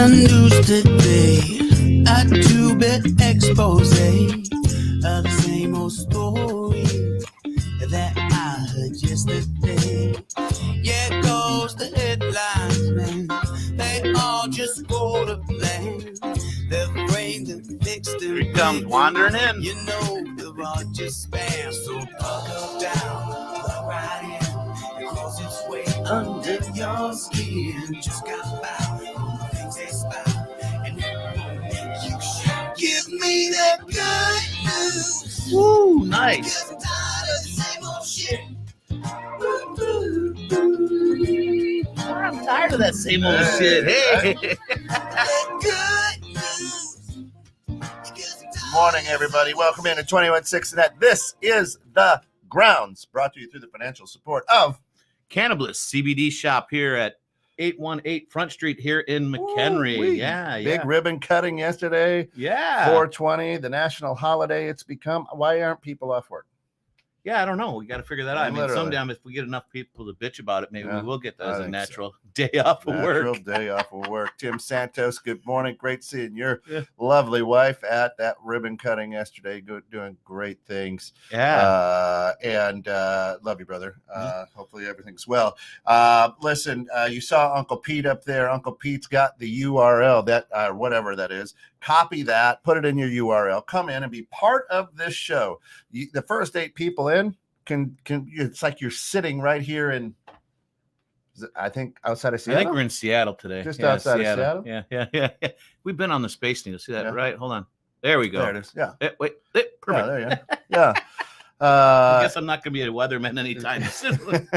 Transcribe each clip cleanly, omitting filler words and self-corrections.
the news today, a two-bit expose of the same old story that I heard yesterday. Yeah, goes the headlines, man. They all just go to plan. Their brains are fixed. Here he comes, wandering in. You know, they're all just spam. So buckle down, plug right in. It crawls its way under your skin. Just got by on the things they spout. And you should give me that good news. Woo, nice. I'm tired of the same old shit. I'm tired of that same old shit. Hey. Good news. Good morning, everybody. Welcome into 21.6 Net. This is The Grounds, brought to you through the financial support of Cannabis CBD shop here at 818 Front Street here in McHenry. Ooh-wee. Yeah. Big ribbon cutting yesterday. Yeah. 420, the national holiday it's become. Why aren't people off work? Yeah, I don't know. We got to figure that out. I mean, Literally. sometime if we get enough people to bitch about it, maybe Yeah, we will get that I as a think natural day off of Natural work. day off of work. Tim Santos, good morning. Great seeing your Yeah. lovely wife at that ribbon cutting yesterday. Doing great things. Yeah. And love you, brother. Hopefully everything's well. Listen, you saw Uncle Pete up there. Uncle Pete's got the URL, that whatever that is. Copy that, put it in your URL, come in and be part of this show. The first 8 people in can it's like you're sitting right here in, I think, outside of Seattle. I think we're in Seattle today. Just outside of Seattle? Yeah. We've been on the space needle. See that, Yeah. right? Hold on. There we go. There it is. Yeah. Wait. Yeah, Perfect. there you go. Yeah. I guess I'm not going to be a weatherman anytime soon.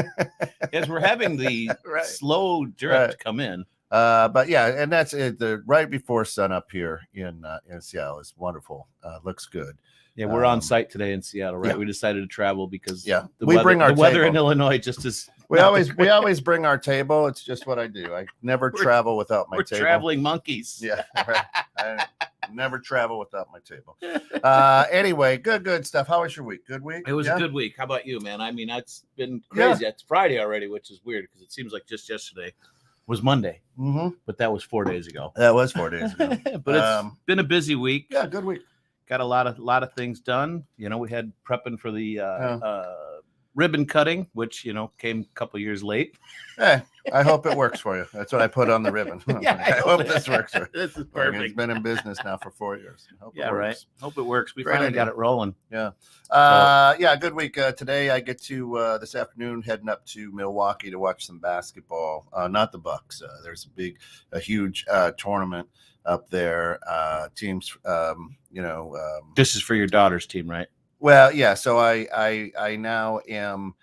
As we're having the Right. slow drift come in. But yeah, and that's it. The right before sun up here in Seattle is wonderful. Looks good. Yeah, we're on site today in Seattle, right? Yeah. We decided to travel because Yeah, the we weather, bring our the weather in table. Illinois just is. We not always the we great- always bring our table. It's just what I do. I never travel without my we're table. traveling monkeys. Yeah, right. I never travel without my table. Anyway, good stuff. How was your week? Good week? It was Yeah? a good week. How about you, man? I mean, it's been crazy. It's Friday already, which is weird because it seems like just yesterday was Monday, Mm-hmm. but that was 4 days ago. That was 4 days ago. But it's been a busy week. Yeah, good week. Got a lot of things done. You know, we had prepping for the ribbon cutting, which came a couple years late. Hey, I hope it works for you. That's what I put on the ribbon. I hope this works for you. This is It's perfect. been in business now for 4 years. Hope it Yeah, right. works. Hope it works. We Great finally idea. got it rolling. Yeah. Yeah, good week. Today I get to this afternoon heading up to Milwaukee to watch some basketball. Not the Bucks. There's a huge tournament up there. Teams, This is for your daughter's team, right? well, yeah. So I now am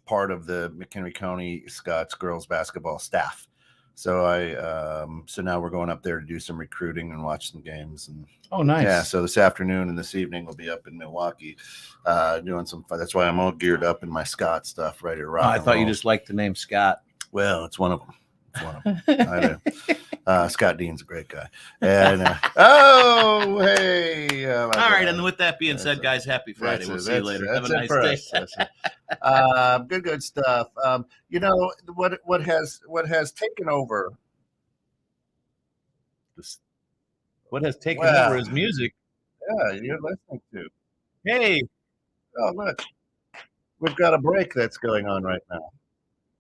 part of the McHenry County Scots girls basketball staff. So so now we're going up there to do some recruiting and watch some games. And Oh, nice. yeah, so this afternoon and this evening we'll be up in Milwaukee doing some fun. That's why I'm all geared up in my Scott stuff, ready to rock. I and thought you roll. just liked the name Scott. Well, it's one of them. It's one of them. I do. Scott Dean's a great guy. And oh, hey. All right, and with that being said, guys, happy Friday. We'll see you later. Have a nice day. Good stuff. What has taken over? What has taken Well, over is music. Yeah, you're listening to. Hey, Oh, look, we've got a break that's going on right now.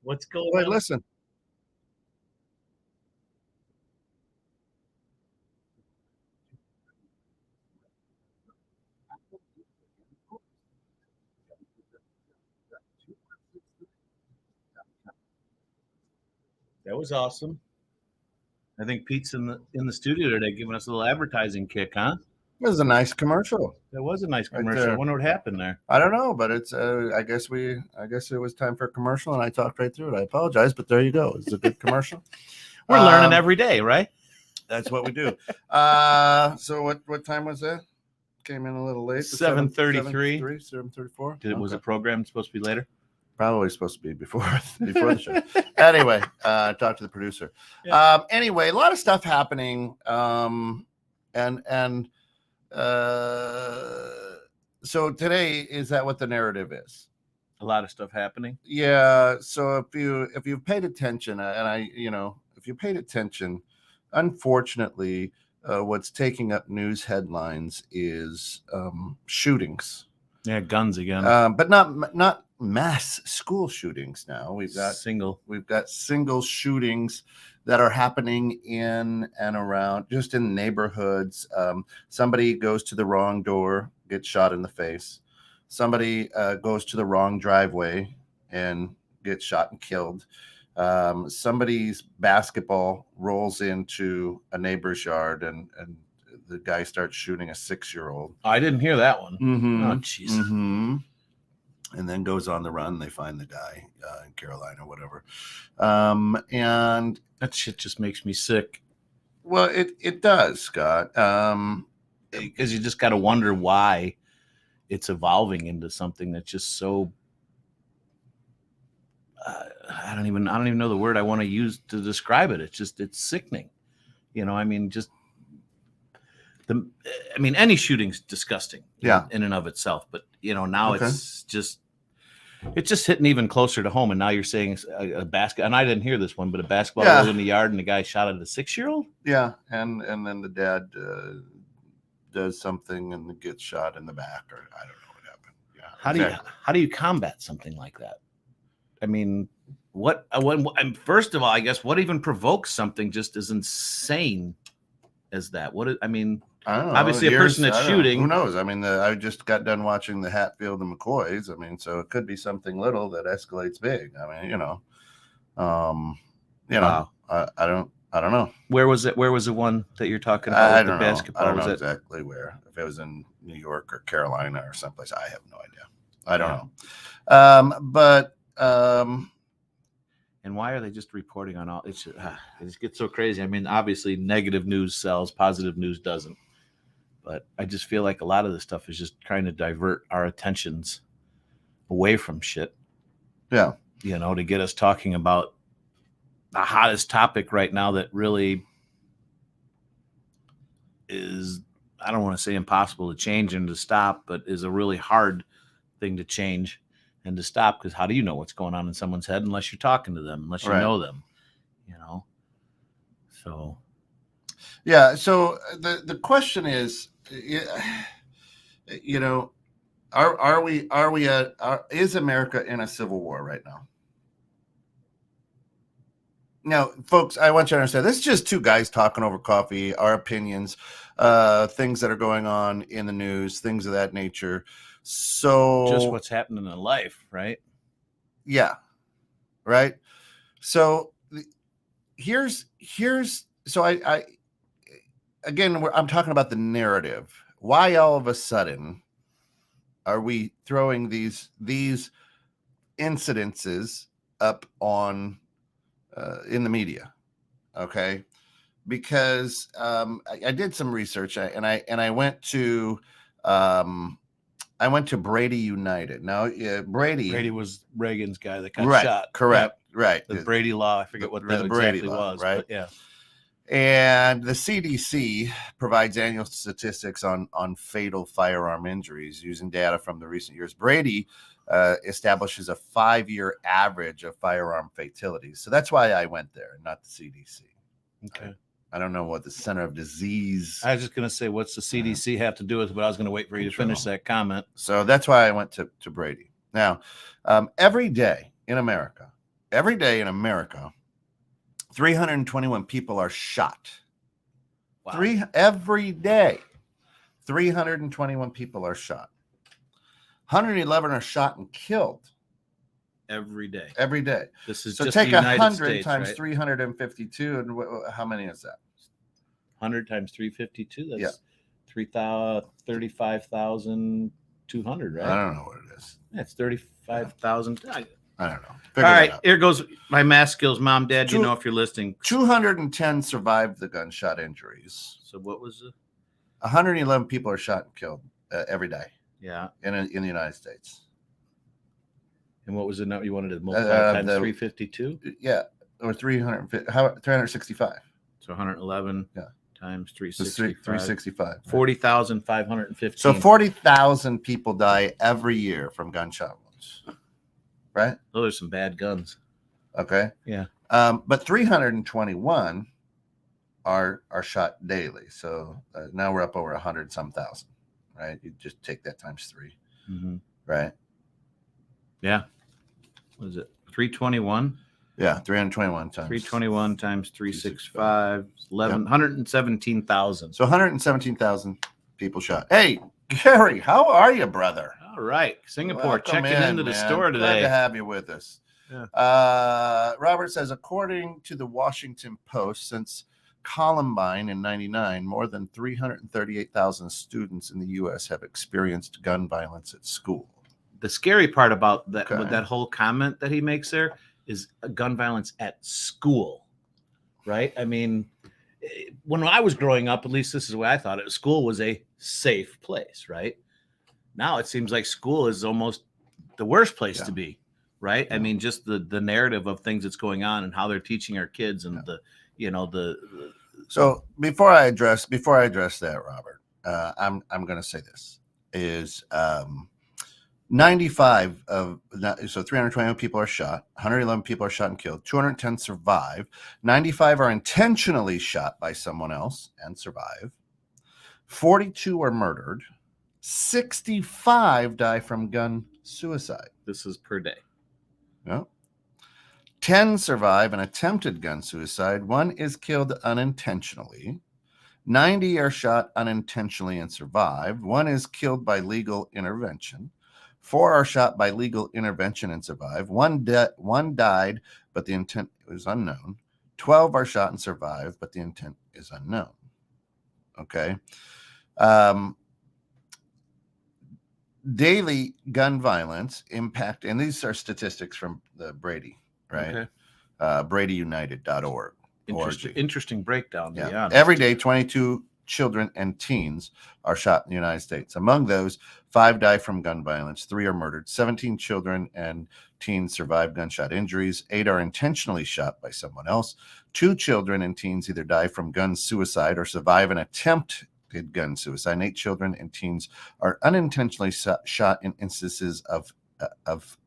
what's going Wait, on? listen. That was awesome. I think Pete's in the studio today giving us a little advertising kick, huh? It was a nice commercial. That was a nice Right commercial. I there. wonder what happened there. I don't know, but it's. I guess it was time for a commercial, and I talked right through it. I apologize, but there you go. It's a good commercial. We're learning every day, right? That's what we do. So what time was that? Came in a little late. 7:33. 7:34. Was the program supposed to be later? Probably supposed to be before the show. Anyway, talk to the producer. Yeah. Anyway, a lot of stuff happening. So today, is that what the narrative is? A lot of stuff happening. Yeah. So if you've paid attention, if you paid attention unfortunately, what's taking up news headlines is shootings. Yeah, guns again. But not mass school shootings now. We've got single shootings that are happening in and around, just in neighborhoods. Somebody goes to the wrong door, gets shot in the face. Somebody goes to the wrong driveway and gets shot and killed. Somebody's basketball rolls into a neighbor's yard and the guy starts shooting a 6-year-old. I didn't hear that one. Mm-hmm. Oh, jeez. Mm-hmm. And then goes on the run. They find the guy in Carolina, whatever. And that shit just makes me sick. Well, it does, Scott. Because you just got to wonder why it's evolving into something that's just so. I don't even know the word I want to use to describe it. It's sickening. I mean, any shooting's disgusting. In and of itself, but now it's just hitting even closer to home. And now you're saying a basket, and I didn't hear this one, but a basketball rolled in the yard and the guy shot at a 6-year-old. Yeah, and then the dad does something and gets shot in the back, or I don't know what happened. Yeah. How do you combat something like that? I mean, what? First of all, I guess what even provokes something just as insane as that? I don't know. Obviously, a person that's shooting. Who knows? I mean, I just got done watching the Hatfield and McCoys. I mean, so it could be something little that escalates big. I mean, Wow. I don't know. Where was it? Where was the one that you're talking about? I don't know. I don't know exactly where. If it was in New York or Carolina or someplace, I have no idea. I don't know. But. And why are they just reporting on all? It just gets so crazy. I mean, obviously, negative news sells, positive news doesn't. But I just feel like a lot of this stuff is just trying to divert our attentions away from shit. Yeah. To get us talking about the hottest topic right now that really is, I don't want to say impossible to change and to stop, but is a really hard thing to change and to stop, because how do you know what's going on in someone's head unless you're talking to them, unless you know them, So, yeah. So the question is, is America in a civil war right now? Now, folks, I want you to understand, this is just two guys talking over coffee, our opinions, things that are going on in the news, things of that nature. So just what's happening in life, right? Yeah. Right. So here's so I again, I'm talking about the narrative. Why all of a sudden are we throwing these incidences up on in the media? Okay. Because I did some research and I went to Brady United. Now, Brady was Reagan's guy that got shot. Correct. Right. The Brady Law. I forget what that exactly was. Right. But yeah. And the CDC provides annual statistics on fatal firearm injuries using data from the recent years. Brady establishes a 5-year average of firearm fatalities. So that's why I went there, not the CDC. Okay. I don't know what the Center of Disease. I was just going to say, what's the CDC have to do with it? But I was going to wait for you to finish that comment. So that's why I went to Brady. Now, every day in America, 321 people are shot. Wow. Every day, 321 people are shot. 111 are shot and killed. Every day. This is so just take the United 100 States, times right? 352, and how many is that? 100 times 352. That's 35,200, right? I don't know what it is. That's 35,000. I don't know. All right, here goes my math skills, Mom, Dad. You know if you're listening. 210 survived the gunshot injuries. So what was it? 111 people are shot and killed every day. Yeah, in the United States. And what was the number you wanted to multiply times 352? Yeah, or 365. So 111 times 365. 365. 40,515. So 40,000 people die every year from gunshot wounds. Right? Those are some bad guns. Okay. Yeah. But 321 are shot daily. So now we're up over 100 some thousand, right? You just take that times 3, right? Yeah. What is it? 321? Yeah, 321 times 321 times 365, 117,000. So 117,000 people shot. Hey, Gary, how are you, brother? All right. Singapore Welcome checking into the man. store today. Glad to have you with us. Yeah. Robert says, according to the Washington Post, since Columbine in 99, more than 338,000 students in the U.S. have experienced gun violence at school. The scary part about that, with that whole comment that he makes there, is gun violence at school, right? I mean, when I was growing up, at least this is the way I thought it, school was a safe place, right? Now it seems like school is almost the worst place to be, right? I mean, just the narrative of things that's going on and how they're teaching our kids and So before I address that, Robert, I'm going to say this is 95 of so 321 people are shot, 111 people are shot and killed, 210 survive, 95 are intentionally shot by someone else and survive, 42 are murdered, 65 die from gun suicide. This is per day. Yeah. 10 survive an attempted gun suicide. 1 is killed unintentionally. 90 are shot unintentionally and survive. 1 is killed by legal intervention. 4 are shot by legal intervention and survive. 1 died, but the intent was unknown. 12 are shot and survive, but the intent is unknown. Okay. Daily gun violence impact, and these are statistics from the Brady, right? Okay. BradyUnited.org. Interesting breakdown. Yeah. Every day, 22 children and teens are shot in the United States. Among those, 5 die from gun violence, 3 are murdered, 17 children and teens survive gunshot injuries, 8 are intentionally shot by someone else, 2 children and teens either die from gun suicide or survive an attempted gun suicide, and 8 children and teens are unintentionally shot in instances of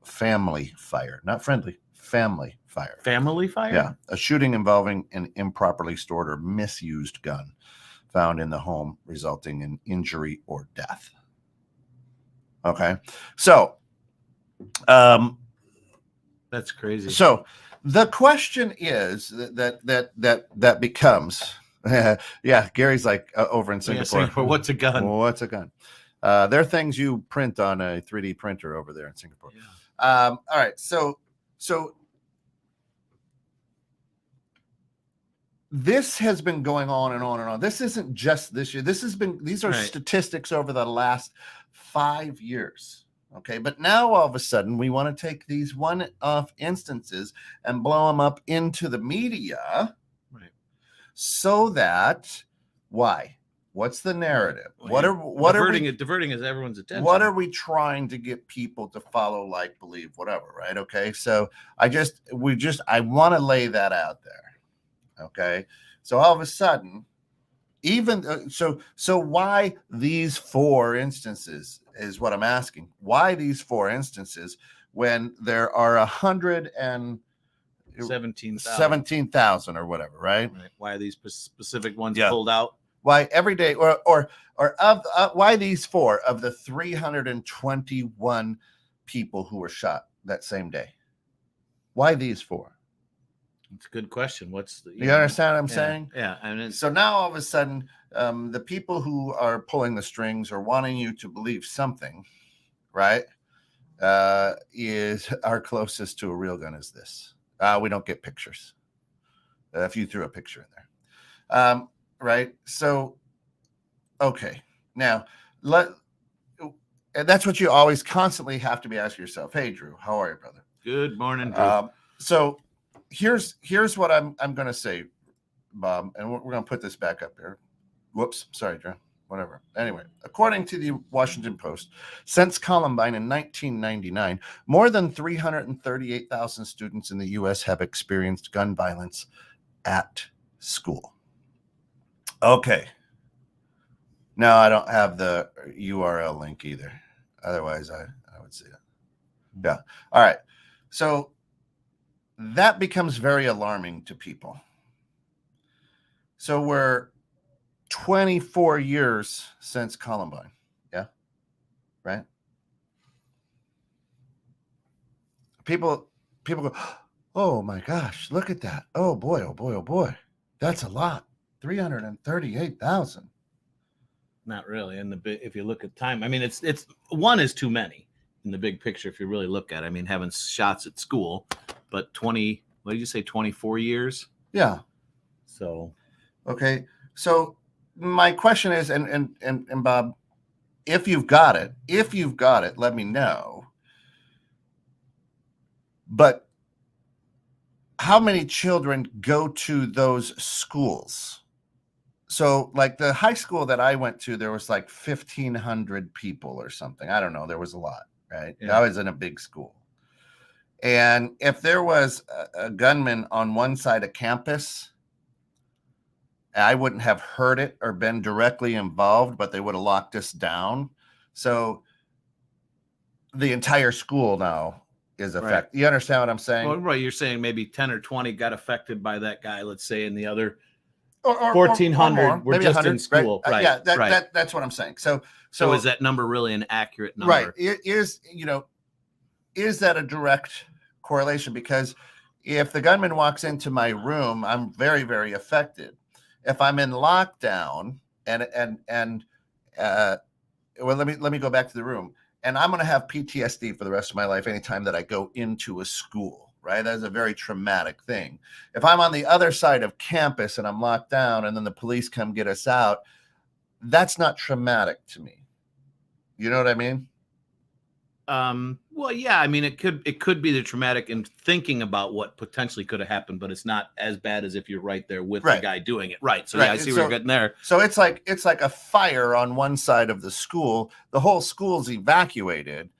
family fire, not friendly, family fire. Family fire? Yeah, a shooting involving an improperly stored or misused gun found in the home, resulting in injury or death. Okay, so that's crazy. So the question is that becomes, yeah, Gary's like over in Singapore. Singapore. What's a gun? Well, what's a gun? There are things you print on a 3D printer over there in Singapore. Yeah. All right, so this has been going on and on and on. This isn't just this year. These are statistics over the last 5 years. Okay, but now all of a sudden we want to take these one-off instances and blow them up into the media, right? So that why? What's the narrative? Well, diverting is everyone's attention. What are we trying to get people to follow, like, believe, whatever, right? Okay, so I want to lay that out there. Okay, so all of a sudden, even so why these 4 instances is what I'm asking. Why these 4 instances when there are 117,000 or whatever, right? Why are these specific ones pulled out? Why every day, or why these 4 of the 321 people who were shot that same day? Why these 4? It's a good question. What's the you understand what I'm saying? Yeah. I mean, so now all of a sudden, the people who are pulling the strings or wanting you to believe something, right, is our closest to a real gun is this. We don't get pictures. If you threw a picture in there, right? So, okay, now and that's what you always constantly have to be asking yourself. Hey, Drew, how are you, brother? Good morning, Drew. So here's what I'm going to say, Bob, and we're going to put this back up here. Whoops, sorry, Drew. Whatever. Anyway, according to the Washington Post, since Columbine in 1999, more than 338,000 students in the U.S. have experienced gun violence at school. Okay. Now, I don't have the URL link either. Otherwise, I would see it. Yeah. All right. So that becomes very alarming to people. So we're 24 years since Columbine. Yeah. Right. People go, oh my gosh, look at that. Oh boy, oh boy, oh boy. That's a lot. 338,000. Not really. In the big, if you look at time, I mean, it's one is too many in the big picture. If you really look at it, I mean, having shots at school, but 20, what did you say, 24 years? Yeah. So, okay. So my question is, and Bob, if you've got it, let me know. But how many children go to those schools? So like the high school that I went to, there was like 1,500 people or something. I don't know. There was a lot, right? Yeah. I was in a big school. And if there was a gunman on one side of campus, I wouldn't have heard it or been directly involved, but they would have locked us down. So the entire school now is affected. Right. You understand what I'm saying? Well, right. You're saying maybe 10 or 20 got affected by that guy, let's say, and the other or 1,400 were maybe just 100, in school. Right. Yeah, right. That's what I'm saying. So is that number really an accurate number? Right. It is, is that a direct correlation? Because if the gunman walks into my room, I'm very, very affected. If I'm in lockdown well, let me go back to the room, and I'm going to have PTSD for the rest of my life anytime that I go into a school, right? That's a very traumatic thing. If I'm on the other side of campus and I'm locked down and then the police come get us out, that's not traumatic to me. You know what I mean? Well, yeah, I mean, it could be the traumatic in thinking about what potentially could have happened, but it's not as bad as if you're right there with the guy doing it. Right. So yeah, I see where you're getting there. So it's like a fire on one side of the school. The whole school's evacuated,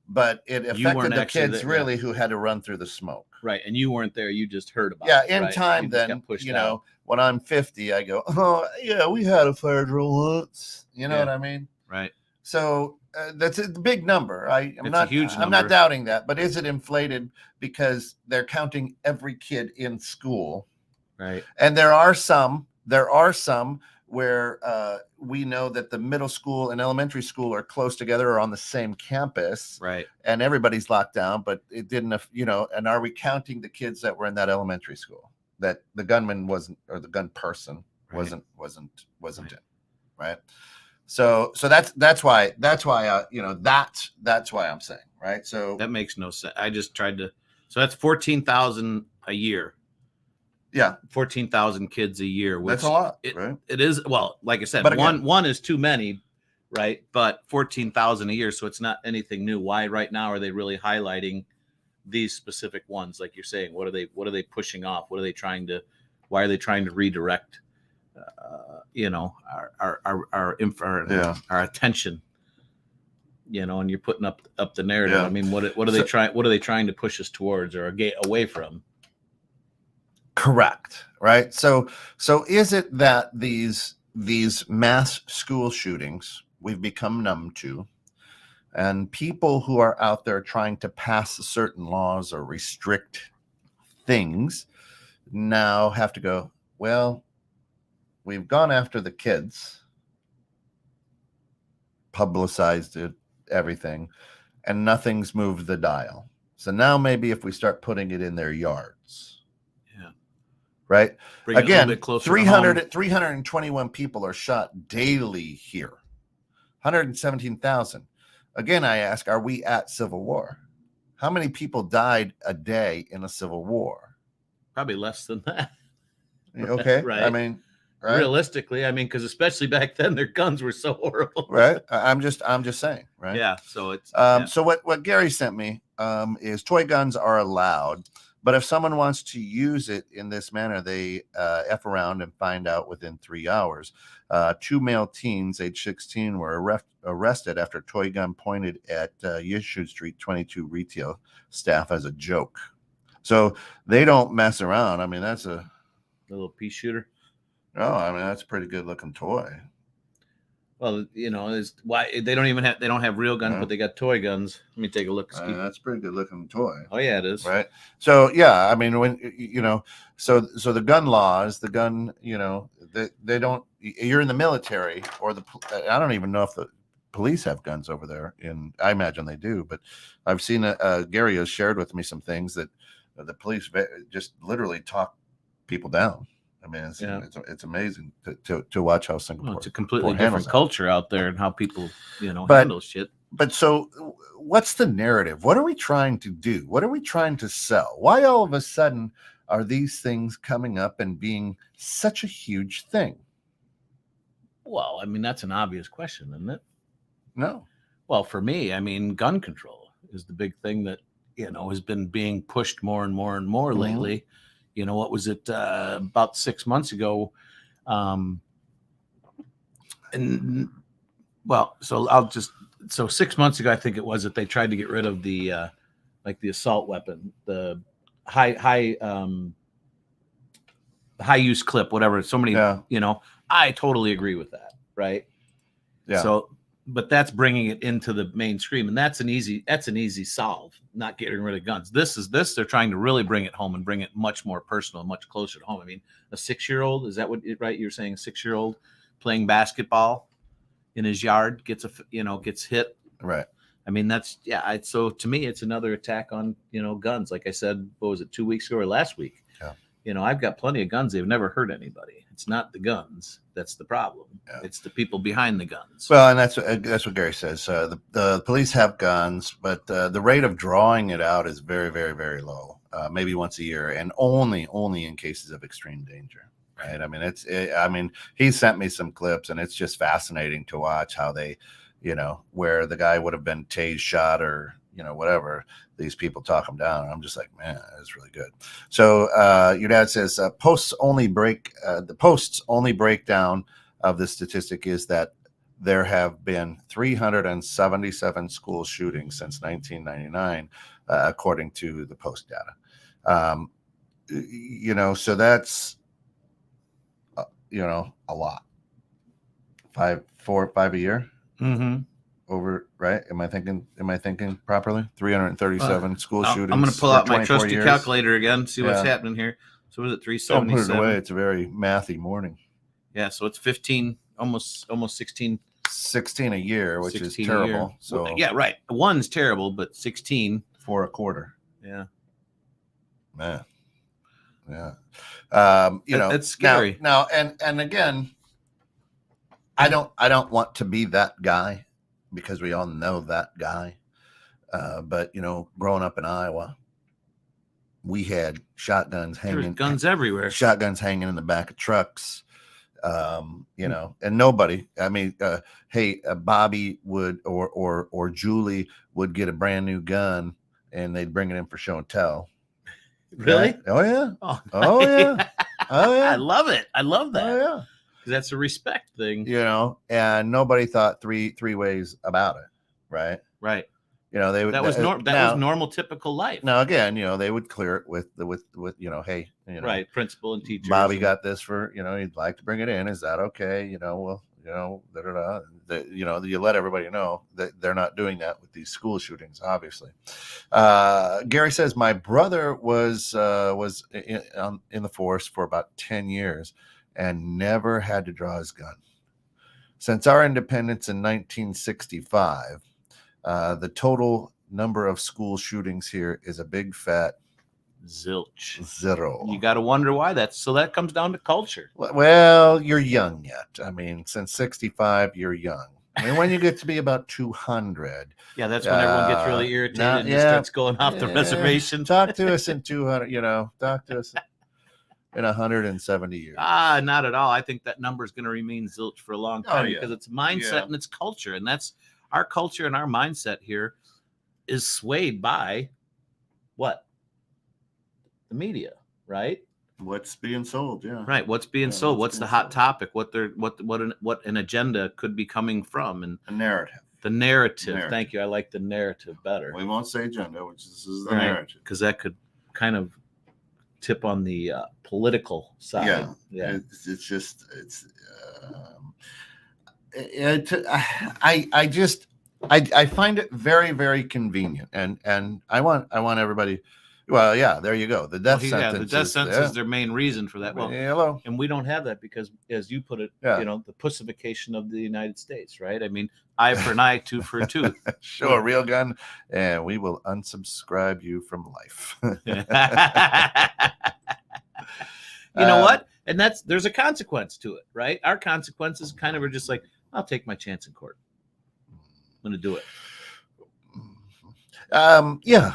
but it affected the kids really who had to run through the smoke. Right. And you weren't there. You just heard about it. Yeah. In time, then, when I'm 50, I go, oh, yeah, we had a fire drill once. You know what I mean? Right. So that's a big number. I'm not a huge number. I'm not doubting that, but is it inflated because they're counting every kid in school? Right. And there are some where we know that the middle school and elementary school are close together or on the same campus. Right. And everybody's locked down, but it didn't, and are we counting the kids that were in that elementary school that the gunman wasn't, or the gun person wasn't in, right? So that's why that's why I'm saying, right? So that makes no sense. I just tried to. So that's 14,000 a year. Yeah, 14,000 kids a year. Which that's a lot, right? It is. Well, like I said, but one is too many, right? But 14,000 a year, so it's not anything new. Why right now are they really highlighting these specific ones? Like you're saying, what are they pushing off? What are they trying to? Why are they trying to redirect? Our attention, and you're putting up the narrative. I mean, what are they trying? What are they trying to push us towards or away from? Correct. Right. So is it that these mass school shootings we've become numb to, and people who are out there trying to pass certain laws or restrict things now have to go, well, we've gone after the kids, publicized it, everything, and nothing's moved the dial. So now maybe if we start putting it in their yards. Yeah. Right? Bring again, it 321 people are shot daily here. 117,000. Again, I ask, are we at civil war? How many people died a day in a civil war? Probably less than that. Okay. Right. I mean, right? Realistically, because especially back then, their guns were so horrible. Right. I'm just saying. Right. Yeah. So it's. So what Gary sent me is toy guns are allowed, but if someone wants to use it in this manner, they F around and find out within 3 hours. 2 male teens, age 16, were arrested after a toy gun pointed at Yeshu Street 22 retail staff as a joke. So they don't mess around. I mean, that's a little pea shooter. No, I mean, that's a pretty good looking toy. Well, is why they don't have real guns, but they got toy guns. Let me take a look. That's a pretty good looking toy. Oh yeah, it is. Right. So yeah, I mean, when so the gun laws, the gun, they don't. You're in the military or I don't even know if the police have guns over there. I imagine they do, but I've seen Gary has shared with me some things that the police just literally talk people down. I mean, it's amazing to watch how Singapore. It's a completely different culture out there and how people, handle shit. But so, what's the narrative? What are we trying to do? What are we trying to sell? Why all of a sudden are these things coming up and being such a huge thing? Well, I mean, that's an obvious question, isn't it? No. Well, for me, I mean, gun control is the big thing that, has been being pushed more and more and more lately. What was it about 6 months ago? And well, so 6 months ago, I think it was that they tried to get rid of the the assault weapon, the high use clip, whatever. So many, I totally agree with that. Right. Yeah. So, but that's bringing it into the mainstream, and that's an easy solve. Not getting rid of guns. They're trying to really bring it home and bring it much more personal, much closer to home. I mean, a 6-year-old, is that right? You're saying a 6-year-old playing basketball in his yard gets hit. Right. I mean, so to me, it's another attack on, guns. Like I said, what was it, 2 weeks ago or last week? Yeah. I've got plenty of guns. They've never hurt anybody. It's not the guns that's the problem. Yeah. It's the people behind the guns. Well, and that's what Gary says. The police have guns, but the rate of drawing it out is very, very, very low. Maybe once a year, and only in cases of extreme danger. Right. I mean, he sent me some clips, and it's just fascinating to watch how they, where the guy would have been tased, shot, or whatever. These people talk him down. And I'm just like, man, that's really good. So your dad says the post's only breakdown of the statistic is that there have been 377 school shootings since 1999, according to the Post data. So that's a lot. 5 a year. Mm-hmm. Over, right? Am I thinking properly? 337 school shootings. I'm going to pull out my trusty calculator again, see what's happening here. So was it 377? Don't put it away. It's a very mathy morning. Yeah, so it's 15, almost 16. 16 a year, which is terrible. So yeah, right. One's terrible, but 16 for a quarter. Yeah, man. Yeah. That's scary. Now, and again, I don't want to be that guy, because we all know that guy. But growing up in Iowa, we had shotguns hanging. There's guns everywhere. Shotguns hanging in the back of trucks. And nobody. I mean, Bobby would or Julie would get a brand new gun, and they'd bring it in for show and tell. Really? Right? Oh yeah. Oh, oh yeah. Oh yeah. I love it. I love that. Oh yeah. That's a respect thing. And nobody thought three ways about it. Right. Right. That was normal, typical life. Now again, they would clear it with hey, right, principal and teachers. Bobby got this for he'd like to bring it in. Is that okay? Well, you let everybody know that they're not doing that with these school shootings. Obviously, Gary says my brother was in the force for about 10 years and never had to draw his gun. Since our independence in 1965. The total number of school shootings here is a big fat zilch. 0. You got to wonder why that comes down to culture. Well, you're young yet. I mean, since 65, you're young. I mean, when you get to be about 200. Yeah, that's when everyone gets really irritated and starts going off the reservation. Talk to us in 200, talk to us in 170 years. Not at all. I think that number is going to remain zilch for a long time because it's mindset and it's culture. And that's our culture, and our mindset here is swayed by what? The media, right? What's being sold, yeah. Right. What's being sold? What's the hot topic? What an agenda could be coming from, and a narrative. The narrative. Thank you. I like the narrative better. We won't say agenda, which is the narrative, because that could kind of tip on the political side. Yeah. It's I find it very, very convenient, and I want everybody. Well, yeah, there you go. The death sentence. The death sentence is their main reason for that. Well, hello. And we don't have that because, as you put it, the pussification of the United States, right? I mean, eye for an eye, tooth for a tooth. Show a real gun, and we will unsubscribe you from life. You know what? And there's a consequence to it, right? Our consequences kind of are just like, I'll take my chance in court. I'm going to do it. Yeah.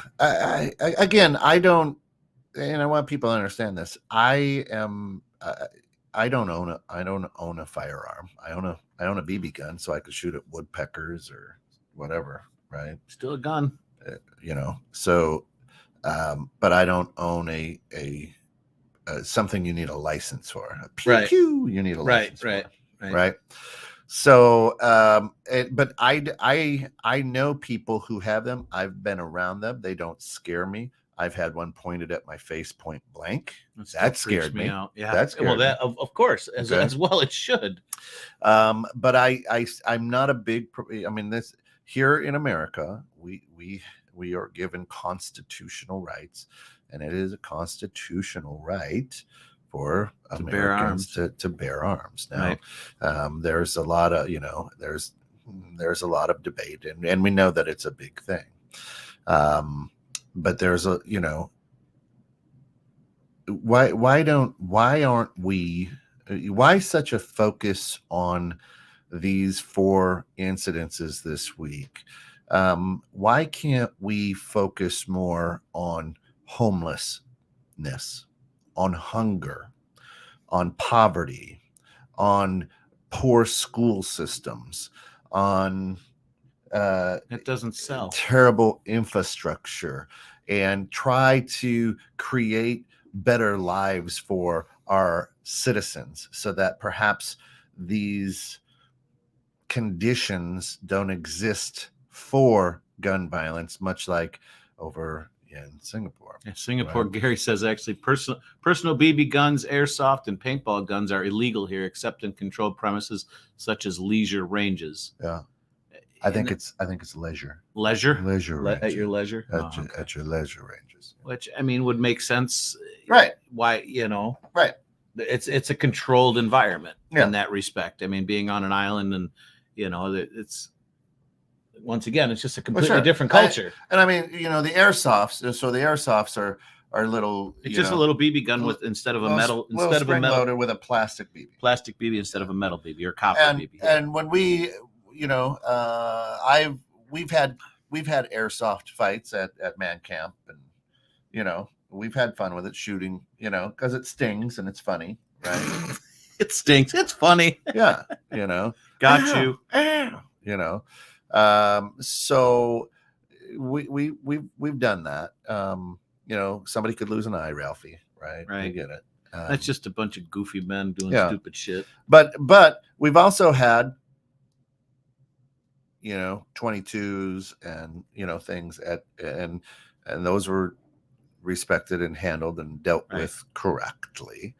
Again, I don't, and I want people to understand this. I don't own a firearm. I own a BB gun, so I could shoot at woodpeckers or whatever. Right? Still a gun. So, but I don't own a something you need a license for. A pew, right. Pew, you need a license. Right. So, but I know people who have them. I've been around them. They don't scare me. I've had one pointed at my face point blank. That scared me out. Yeah, that scared me. Of course, as well it should. But I'm not a big. I mean, this here in America, we are given constitutional rights, and it is a constitutional right for Americans to bear arms. Now, there's a lot of there's a lot of debate, and we know that it's a big thing. But there's why such a focus on these 4 incidences this week? Why can't we focus more on homelessness, on hunger, on poverty, on poor school systems, on it doesn't sell, terrible infrastructure, and try to create better lives for our citizens so that perhaps these conditions don't exist for gun violence, much like over in Singapore. Singapore, right? Gary says actually personal BB guns, airsoft, and paintball guns are illegal here except in controlled premises such as leisure ranges. Yeah. I think it's leisure. Leisure at your leisure. At your leisure ranges, which I mean would make sense, right? Why right? It's a controlled environment in that respect. I mean, being on an island, and it's once again, it's just a completely different culture. And I mean, the airsofts. So the airsofts are little. It's just a little BB gun with instead of a metal loader with a plastic BB instead of a metal BB or copper BB. And when we we've had airsoft fights at man camp, and we've had fun with it, shooting, because it stings and it's funny, right? It stinks, it's funny. Yeah. Got you. So we've done that. Somebody could lose an eye, Ralphie, right? You get it. That's just a bunch of goofy men doing stupid shit. But we've also had 22s and things and those were respected and handled and dealt with correctly,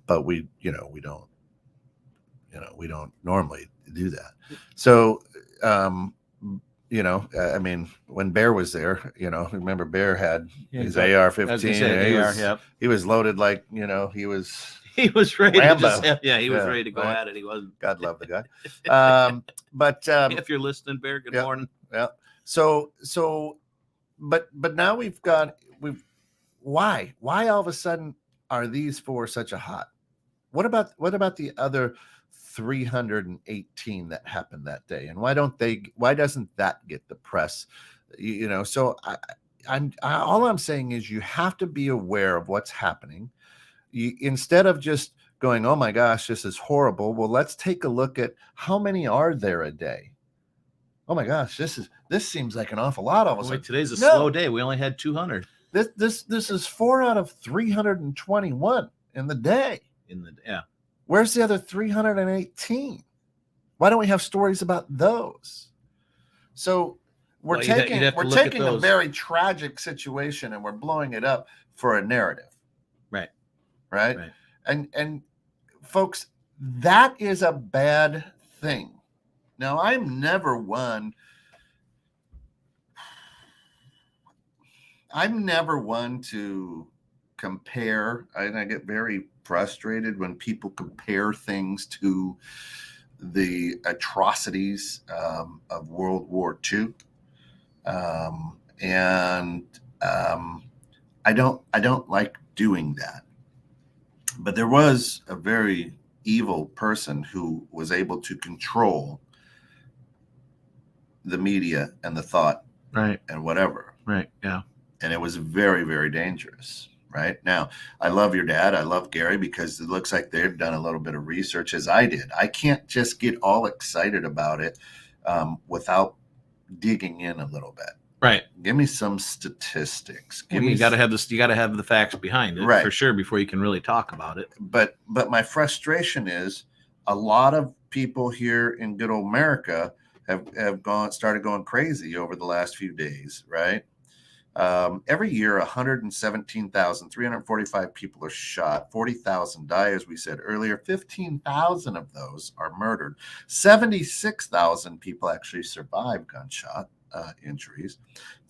but we don't normally do that. So I mean, when Bear was there, remember Bear had his AR-15. He was loaded like he was ready Rambo. He was ready to go at it. He wasn't. God love the guy. But if you're listening, Bear, good morning. Yeah. So but now why all of a sudden are these 4 such a hot? What about the other 318 that happened that day, and why doesn't that get the press? So all I'm saying is you have to be aware of what's happening. Instead of just going, oh my gosh, this is horrible. Well, let's take a look at how many are there a day. Oh my gosh, this seems like an awful lot of us. Wait, today's a slow day. We only had 200. This is 4 out of 321 in the day. Where's the other 318? Why don't we have stories about those? So we're taking a very tragic situation and we're blowing it up for a narrative. Right. And folks, that is a bad thing. Now, I'm never one to compare. I get very frustrated when people compare things to the atrocities of World War II. And I don't like doing that. But there was a very evil person who was able to control the media and the thought, Right. and whatever. Right. Yeah. And it was very, very dangerous. Right now, I love your dad. I love Gary because it looks like they've done a little bit of research, as I did. I can't just get all excited about it without digging in a little bit. Right. Give me some statistics. You got to have this. You got to have the facts behind it, Right, for sure, before you can really talk about it. But my frustration is a lot of people here in good old America have started going crazy over the last few days. Right. Every year, 117,345 people are shot. 40,000 die, as we said earlier. 15,000 of those are murdered. 76,000 people actually survive gunshot injuries.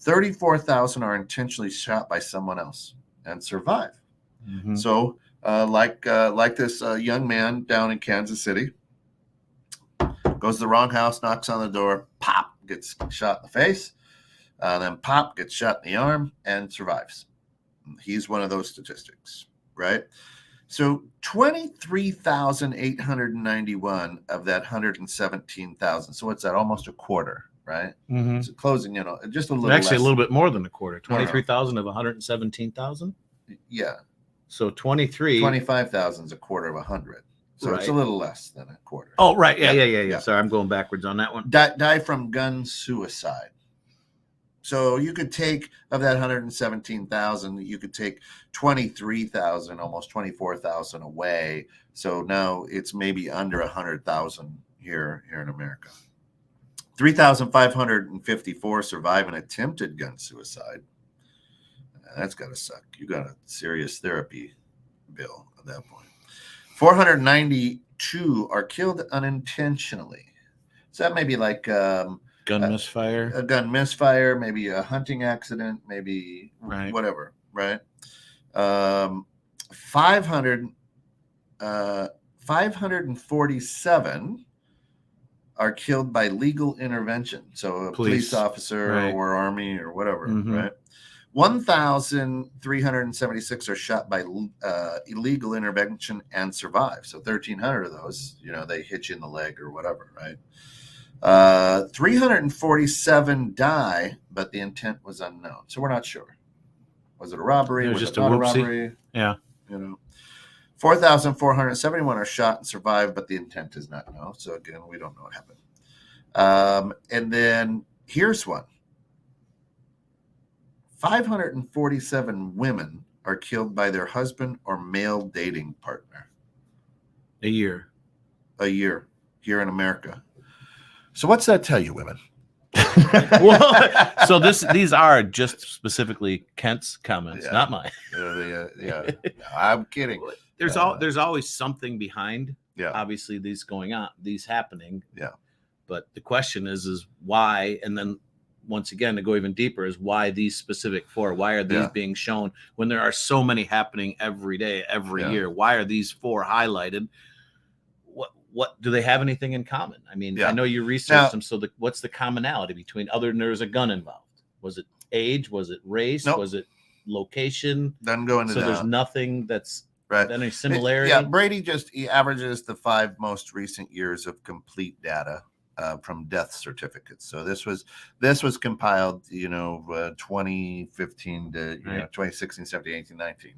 34,000 are intentionally shot by someone else and survive. Mm-hmm. So, like this young man down in Kansas City, goes to the wrong house, knocks on the door, pop, gets shot in the face. Then pop, gets shot in the arm, and survives. He's one of those statistics, right? So 23,891 of that 117,000. So what's that? Almost a quarter, right? Mm-hmm. It's closing, just a little Actually, less. a little bit more than a quarter. 23,000 of 117,000. Yeah. So 25,000 is a quarter of 100. So right. It's a little less than a quarter. Oh, right. Yeah. Sorry, I'm going backwards on that one. Die from gun suicide. So you could take, of that 117,000, you could take 23,000, almost 24,000 away. So now it's maybe under 100,000 here in America. 3,554 survive an attempted gun suicide. That's got to suck. You got a serious therapy bill at that point. 492 are killed unintentionally. So that may be like gun misfire, a gun misfire, maybe a hunting accident, maybe right. Whatever, right? 547 are killed by legal intervention. So a police officer, right, or army or whatever, mm-hmm, right? 1,376 are shot by illegal intervention and survive. So 1,300 of those, they hit you in the leg or whatever, right? 347 die, but the intent was unknown. So we're not sure. Was it a robbery? Was just a robbery? Yeah. 4,471 are shot and survive, but the intent is not known. So again, we don't know what happened. And then here's one. 547 women are killed by their husband or male dating partner. A year here in America. So what's that tell you, women? Well, so these are just specifically Kent's comments, not mine. Yeah. I'm kidding. There's always something behind. Yeah. Obviously, these happening. Yeah. But the question is why? And then once again, to go even deeper, is why these specific four? Why are these being shown when there are so many happening every day, every year? Why are these four highlighted? What do they have anything in common? I mean, I know you researched them. So what's the commonality between, other than there's a gun involved? Was it age? Was it race? Nope. Was it location? Doesn't go into that. So there's nothing that's right. Any similarity? Brady he averages the 5 most recent years of complete data from death certificates. So this was compiled, 2015 to 2016, 17, 18, 19.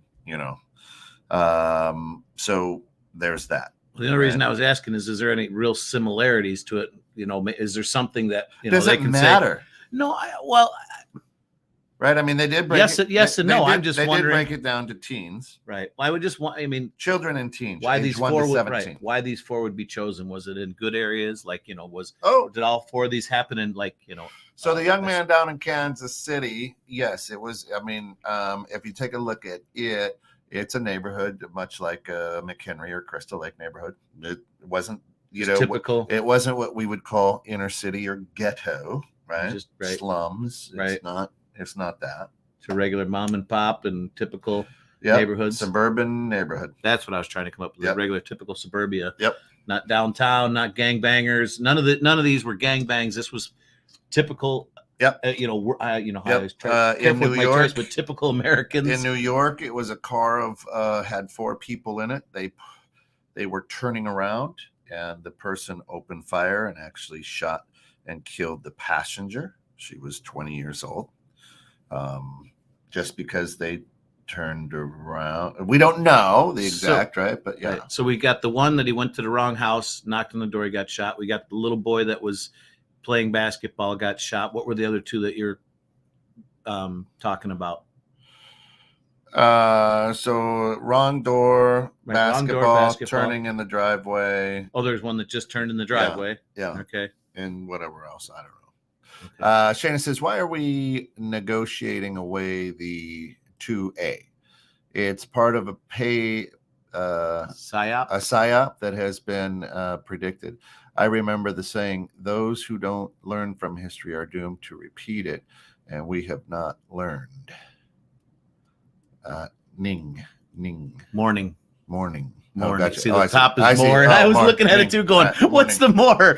So there's that. Well, the only reason I was asking is there any real similarities to it? Is there something that does it matter? Say, no, right. I mean, they did break yes and no. I'm just wondering. They did break it down to teens, right? I would just want. I mean, children and teens. Why these four Why these four would be chosen? Was it in good areas? Like did all 4 of these happen in So the young man down in Kansas City, yes, it was. I mean, if you take a look at it. It's a neighborhood much like McHenry or Crystal Lake neighborhood. It wasn't, you know, typical. it wasn't what we would call inner city or ghetto, right? Just right. Slums. Right. It's not that. It's a regular mom and pop and typical neighborhoods. Suburban neighborhood. That's what I was trying to come up with. A regular typical suburbia. Yep. Not downtown, not gangbangers. None of these were gangbangs. This was typical. Yep. I was in New York, choice, but typical Americans. In New York, it was a car of had 4 people in it. They were turning around, and the person opened fire and actually shot and killed the passenger. She was 20 years old. Just because they turned around, we don't know the exact right, but yeah. Right. So we got the one that he went to the wrong house, knocked on the door, he got shot. We got the little boy that was playing basketball, got shot. What were the other 2 that you're talking about? So wrong door, basketball, turning in the driveway. Oh, there's one that just turned in the driveway. Yeah. Okay. And whatever else, I don't know. Okay. Shana says, why are we negotiating away the 2A? It's part of a psyop that has been predicted. I remember the saying, those who don't learn from history are doomed to repeat it, and we have not learned. Morning. Oh, gotcha. See, the top is more. And I was looking at it too, going, what's the more?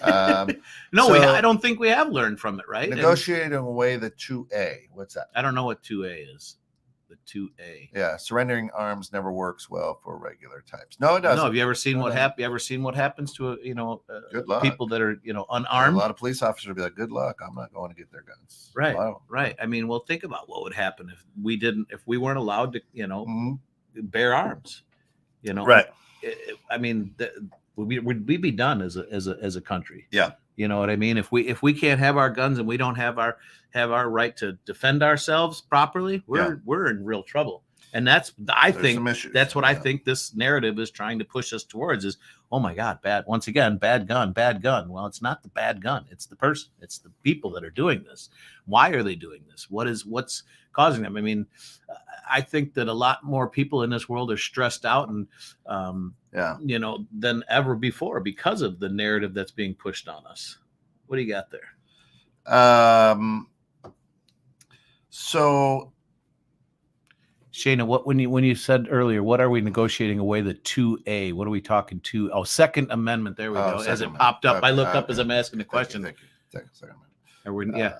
I don't think we have learned from it, right? Negotiating away the 2A. What's that? I don't know what 2A is. The 2A. Yeah, surrendering arms never works well for regular types. No, it doesn't. No, have you ever seen what happens? You ever seen what happens to good luck. People that are unarmed? A lot of police officers will be like, "Good luck. I'm not going to get their guns." Right, right. I mean, well, think about what would happen if we weren't allowed to, bear arms. Right. I mean, we'd be done as a country. Yeah. You know what I mean? If we can't have our guns and we don't have our right to defend ourselves properly, we're in real trouble. And that's I think this narrative is trying to push us towards is, oh my God, bad gun. Well, it's not the bad gun. It's the person. It's the people that are doing this. Why are they doing this? What's causing them? I mean, I think that a lot more people in this world are stressed out and than ever before because of the narrative that's being pushed on us. What do you got there? So Shana, when you said earlier, what are we negotiating away the 2A? What are we talking to? Oh, Second Amendment. There we go. As it popped up, I looked up as I'm asking the question. Thank you. Second Amendment.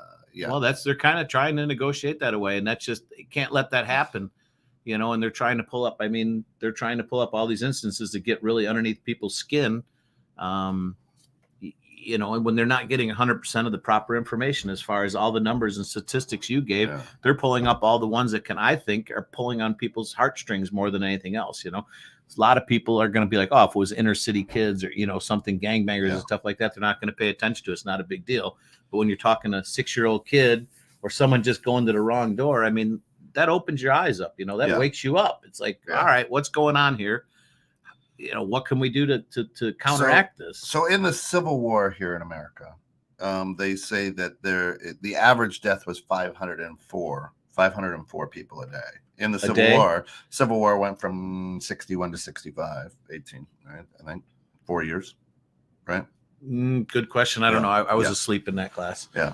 Well, they're kind of trying to negotiate that away, and that's just, you can't let that happen, and they're trying to pull up. I mean, they're trying to pull up all these instances to get really underneath people's skin, and when they're not getting 100% of the proper information as far as all the numbers and statistics you gave, they're pulling up all the ones that I think are pulling on people's heartstrings more than anything else. A lot of people are going to be like, oh, if it was inner city kids or, something gangbangers and stuff like that, they're not going to pay attention to it. It's not a big deal. But when you're talking a 6-year-old kid or someone just going to the wrong door, I mean, that opens your eyes up, that wakes you up. It's like, all right, what's going on here? What can we do to counteract this? So in the Civil War here in America, they say that the average death was 504 people a day. In the Civil War went from 61 to 65, 18, right? I think 4 years, right? Good question. I don't know. I was asleep in that class. Yeah.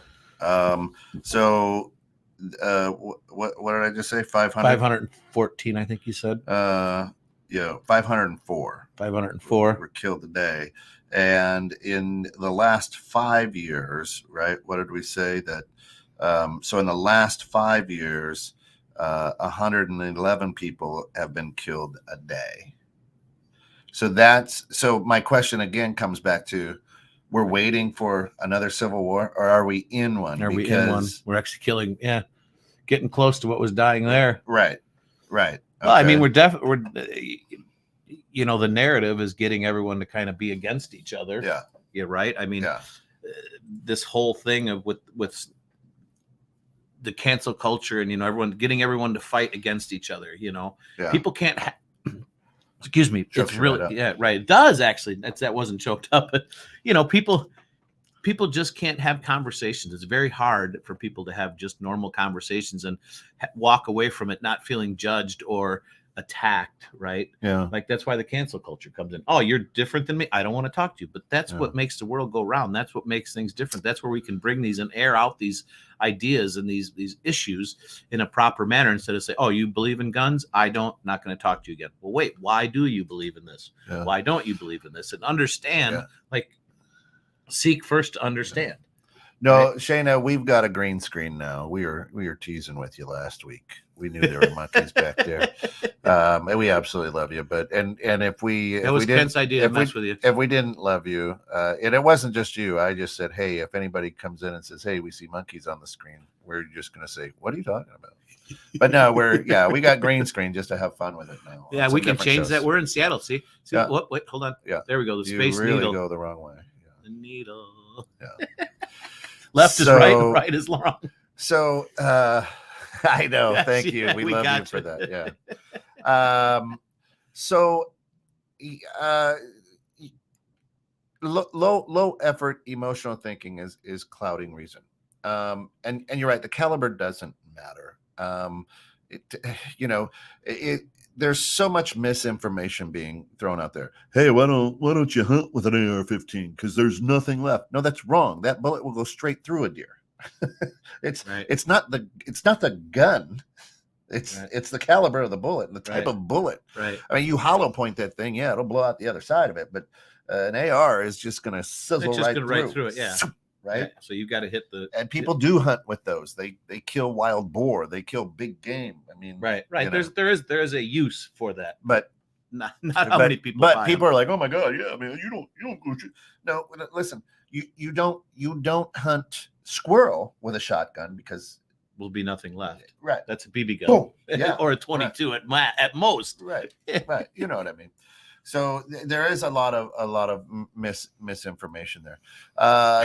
So what did I just say? 514, I think you said. 504. 504 were killed a day. And in the last 5 years, right? What did we say that? So in the last 5 years, 111 people have been killed a day. So my question again comes back to, we're waiting for another civil war, or are we in one? We in one? We're actually killing, getting close to what was dying there. Right. Well, I mean, we're the narrative is getting everyone to kind of be against each other. Yeah. Right. I mean, this whole thing of with the cancel culture and, getting everyone to fight against each other, people can't, excuse me. It's really, right. It does actually. That wasn't choked up, but people just can't have conversations. It's very hard for people to have just normal conversations and walk away from it not feeling judged or attacked, right? Yeah. Like that's why the cancel culture comes in. Oh, you're different than me. I don't want to talk to you. But that's Yeah. what makes the world go round. That's what makes things different. That's where we can bring these and air out these ideas and these issues in a proper manner instead of say, oh, you believe in guns? I don't. Not going to talk to you again. Well, wait, why do you believe in this? Yeah. Why don't you believe in this? And understand, Yeah. like, seek first to understand. No, Right? Shayna, we've got a green screen now. We were teasing with you last week. We knew there were monkeys back there, and we absolutely love you. But and if we That was Kent's idea to if mess with you. if we didn't love you, and it wasn't just you, I just said, hey, if anybody comes in and says, hey, we see monkeys on the screen, we're just gonna say, what are you talking about? But no, we got green screen just to have fun with it now. Yeah, we can change that. We're in Seattle. See, Yeah. what? Wait, hold on. Yeah, there we go. The you space really needle. go the wrong way. The needle. Yeah. Left is right, right is wrong. So I know. Yes, thank you. yeah, We we love got you for you. that. Yeah. So low effort emotional thinking is clouding reason. And you're right, the caliber doesn't matter. There's so much misinformation being thrown out there. Hey, why don't you hunt with an AR-15? Because there's nothing left. No, that's wrong. That bullet will go straight through a deer. It's not the gun. It's the caliber of the bullet and the type of bullet. Right. I mean, you hollow point that thing, yeah, it'll blow out the other side of it, but an AR is just going to sizzle right through it. Yeah. Right. Yeah. So you've got to hit the. And people do hunt with those. They kill wild boar. They kill big game. I mean, right. There is a use for that, but not how many people. But people are like, oh my god, yeah, man, you don't go shoot. No, listen, you don't hunt squirrel with a shotgun because will be nothing left. Right. That's a BB gun. Boom. Yeah. Or a 22 at most. Right. Right. You know what I mean. So there is a lot of misinformation there.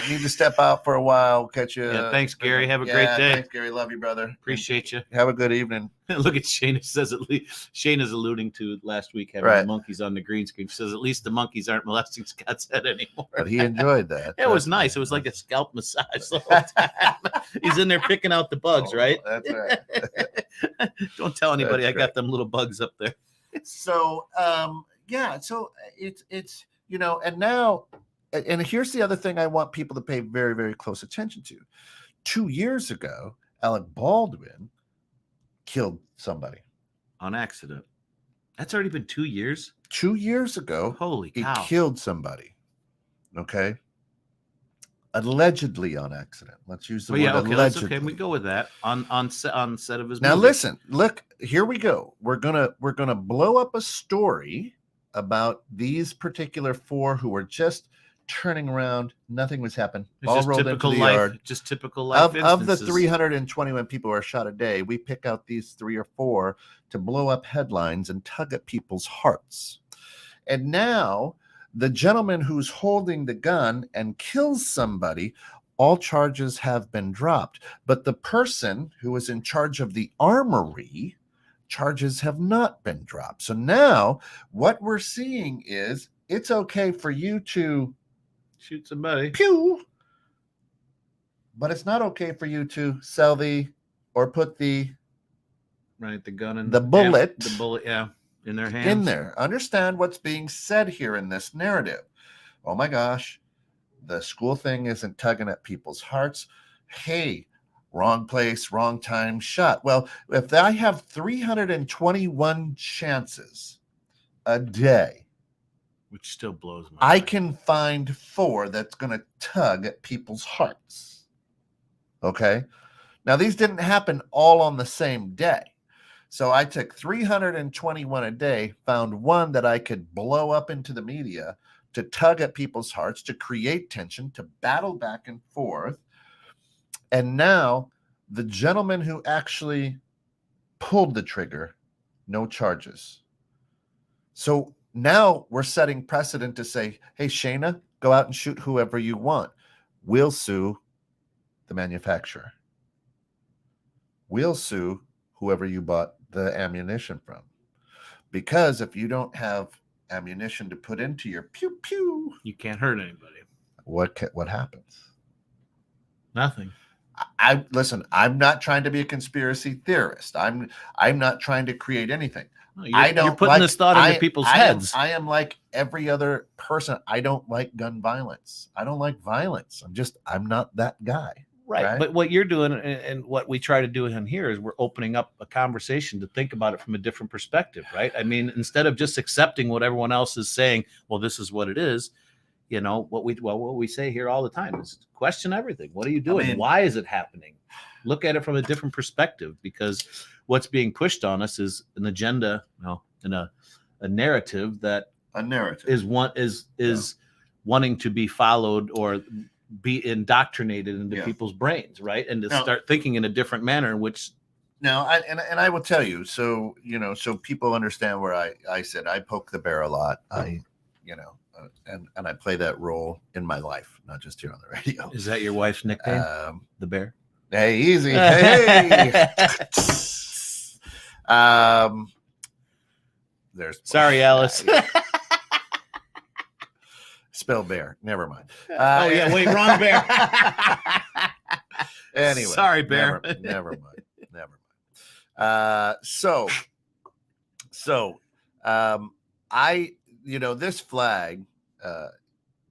Need to step out for a while. Catch you. Yeah, thanks, Gary. Have a great day. Thanks, Gary. Love you, brother. Appreciate you. Have a good evening. Look at Shane. Says at least Shane is alluding to last week having the monkeys on the green screen. She says at least the monkeys aren't molesting Scott's head anymore. But he enjoyed that. It was nice. It was like a scalp massage the whole time. He's in there picking out the bugs, right? That's right. Don't tell anybody That's I got them little bugs up there. So yeah, so it's and now, and here's the other thing I want people to pay very, very close attention to. 2 years ago, Alec Baldwin killed somebody on accident. That's already been 2 years. 2 years ago, holy cow, he killed somebody. Okay, allegedly on accident. Let's use the word allegedly. That's okay. We go with that on set of his. Now movie. listen, look, here we go. We're gonna blow up a story about these particular 4 who were just turning around. Nothing was happening. All rolled into the yard. Just typical life. Of the 321 people who are shot a day, we pick out these 3 or 4 to blow up headlines and tug at people's hearts. And now the gentleman who's holding the gun and kills somebody, all charges have been dropped. But the person who was in charge of the armory, charges have not been dropped. So now what we're seeing is it's okay for you to shoot somebody, pew, but it's not okay for you to sell or put the gun in the bullet, in their hands. In there. Understand what's being said here in this narrative. Oh my gosh, the school thing isn't tugging at people's hearts. Hey, wrong place, wrong time, shot. Well, if I have 321 chances a day, which still blows my mind, I mind. can find 4 that's going to tug at people's hearts. Okay? Now, these didn't happen all on the same day. So I took 321 a day, found 1 that I could blow up into the media to tug at people's hearts, to create tension, to battle back and forth. And now the gentleman who actually pulled the trigger, no charges. So now we're setting precedent to say, hey, Shayna, go out and shoot whoever you want. We'll sue the manufacturer. We'll sue whoever you bought the ammunition from. Because if you don't have ammunition to put into your pew pew, you can't hurt anybody. What happens? Nothing. Listen, I'm not trying to be a conspiracy theorist. I'm not trying to create anything. You're putting this thought into people's heads. I am like every other person. I don't like gun violence. I don't like violence. I'm not that guy. Right. But what you're doing and what we try to do in here is we're opening up a conversation to think about it from a different perspective, right? I mean, instead of just accepting what everyone else is saying, well, this is what it is. What we say here all the time is question everything. What are you doing? Why is it happening? Look at it from a different perspective, because what's being pushed on us is an agenda, and a narrative that is wanting to be followed or be indoctrinated into people's brains, right? And to start thinking in a different manner in which. Now, I will tell you, so people understand where I said I poke the bear a lot. And I play that role in my life, not just here on the radio. Is that your wife's nickname? The bear? Hey, easy. Hey. There's sorry, Alice. Spell bear. Never mind. Wait, wrong bear. Anyway, sorry, bear. Never mind. This flag,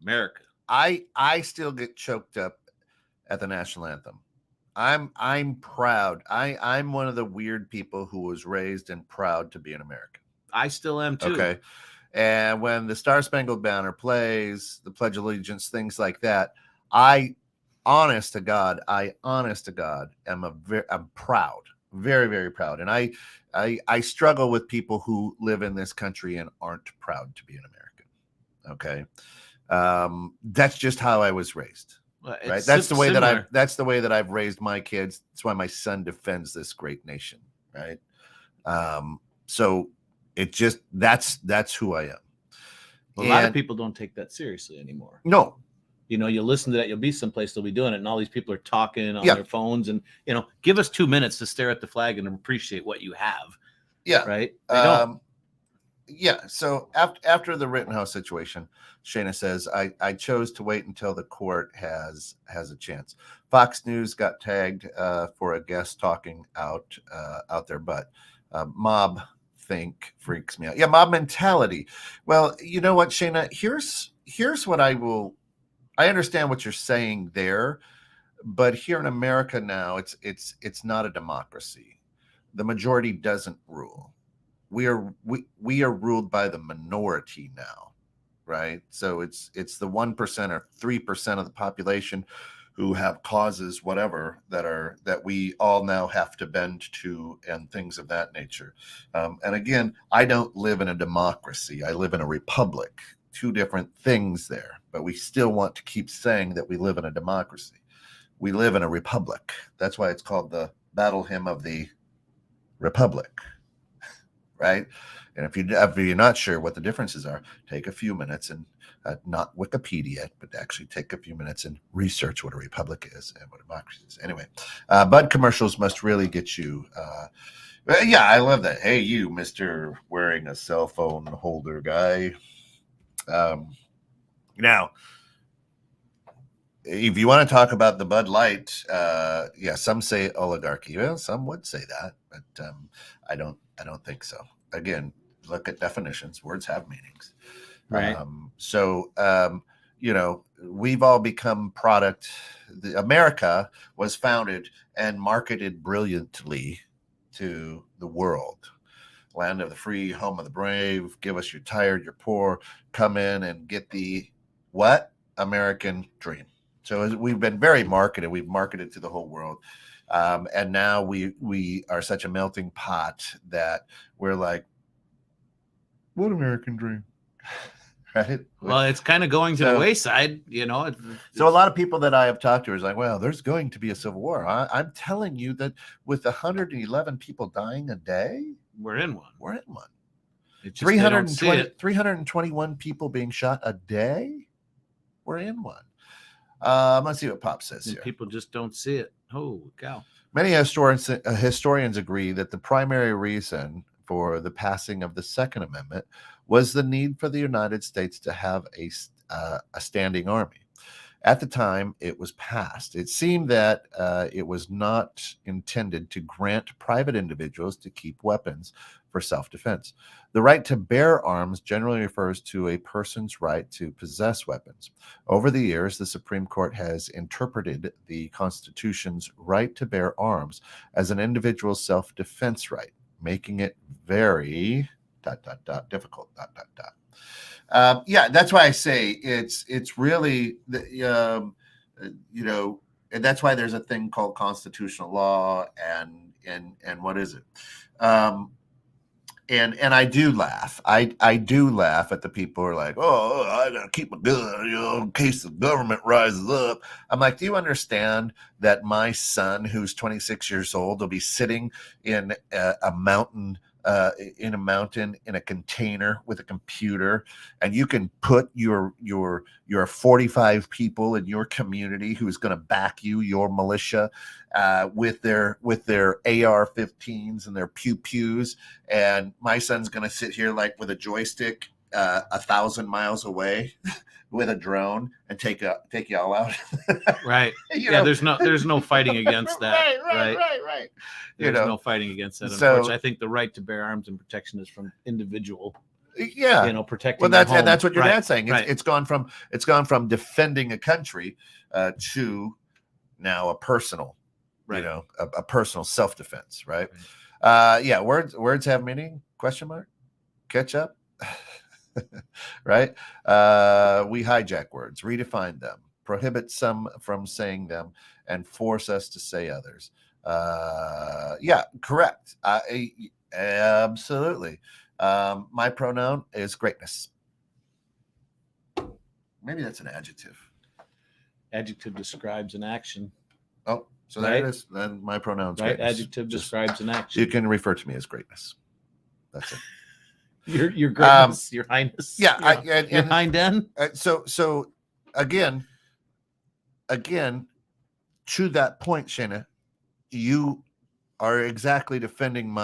America. I still get choked up at the national anthem. I'm proud. I'm one of the weird people who was raised and proud to be an American. I still am too. Okay. And when the Star Spangled Banner plays, the Pledge of Allegiance, things like that, honest to God, I'm proud, very, very proud. And I struggle with people who live in this country and aren't proud to be an American. Okay. That's just how I was raised. Right. That's the way that I've raised my kids. That's why my son defends this great nation. Right. So it just that's who I am. A lot of people don't take that seriously anymore. No. You listen to that, you'll be someplace, they'll be doing it, and all these people are talking on their phones, and give us 2 minutes to stare at the flag and appreciate what you have. Yeah. Right. They don't. Yeah. So after the Rittenhouse situation, Shayna says, I chose to wait until the court has a chance. Fox News got tagged for a guest talking out their butt. Mob think freaks me out. Yeah, mob mentality. Well, you know what, Shayna? Here's what I understand what you're saying there, but here in America now, it's not a democracy. The majority doesn't rule. We are ruled by the minority now, right? So it's the 1% or 3% of the population who have causes, whatever, that we all now have to bend to, and things of that nature. And again, I don't live in a democracy. I live in a republic. Two different things there, but we still want to keep saying that we live in a democracy. We live in a republic. That's why it's called the Battle Hymn of the Republic. Right? And if you're not sure what the differences are, take a few minutes and not Wikipedia, but actually take a few minutes and research what a republic is and what a democracy is. Anyway, Bud commercials must really get you. Yeah, I love that. Hey, you, Mr. wearing a cell phone holder guy. Now, if you want to talk about the Bud Light, some say oligarchy. Well, some would say that, but I don't think so. Again, look at definitions. Words have meanings. Right. We've all become product. America was founded and marketed brilliantly to the world. Land of the free, home of the brave. Give us your tired, your poor. Come in and get the what? American dream. So we've been very marketed. We've marketed to the whole world. And now we are such a melting pot that we're like, what American dream? Right? Well, it's kind of going to the wayside, So a lot of people that I have talked to is like, well, there's going to be a civil war. I'm telling you that with 111 people dying a day, we're in one. 321 people being shot a day, we're in one. Let's see what Pop says here. People just don't see it. Oh, cow. Many historians agree that the primary reason for the passing of the Second Amendment was the need for the United States to have a standing army. At the time it was passed, it seemed that it was not intended to grant private individuals to keep weapons for self-defense. The right to bear arms generally refers to a person's right to possess weapons. Over the years, the Supreme Court has interpreted the Constitution's right to bear arms as an individual's self-defense right, making it very difficult. Yeah, that's why I say it's really and that's why there's a thing called constitutional law and what is it? And I do laugh. I do laugh at the people who are like, oh, I gotta keep a gun, in case the government rises up. I'm like, do you understand that my son, who's 26 years old, will be sitting in a mountain in a container with a computer, and you can put your 45 people in your community who's going to back you, your militia, with their AR-15s and their pew-pews, and my son's going to sit here like with a joystick 1,000 miles away with a drone and take y'all out. Right. There's no fighting against that. Right. There's no fighting against that. So, unfortunately, I think the right to bear arms and protection is from individual. Yeah. Protecting. Well, that's what your dad's saying. Right. It's gone from defending a country to now a personal, a personal self-defense. Right. Yeah. Words have meaning? ? Catch up. Right. We hijack words, redefine them, prohibit some from saying them, and force us to say others. Yeah, correct. Absolutely. My pronoun is greatness. Maybe that's an adjective. Adjective describes an action. Oh, so there it is. Then my pronoun's right. Greatness. Adjective describes an action. You can refer to me as greatness. That's it. Your greatness, your highness. Yeah, your hind-end. So again, to that point, Shayna, you are exactly defending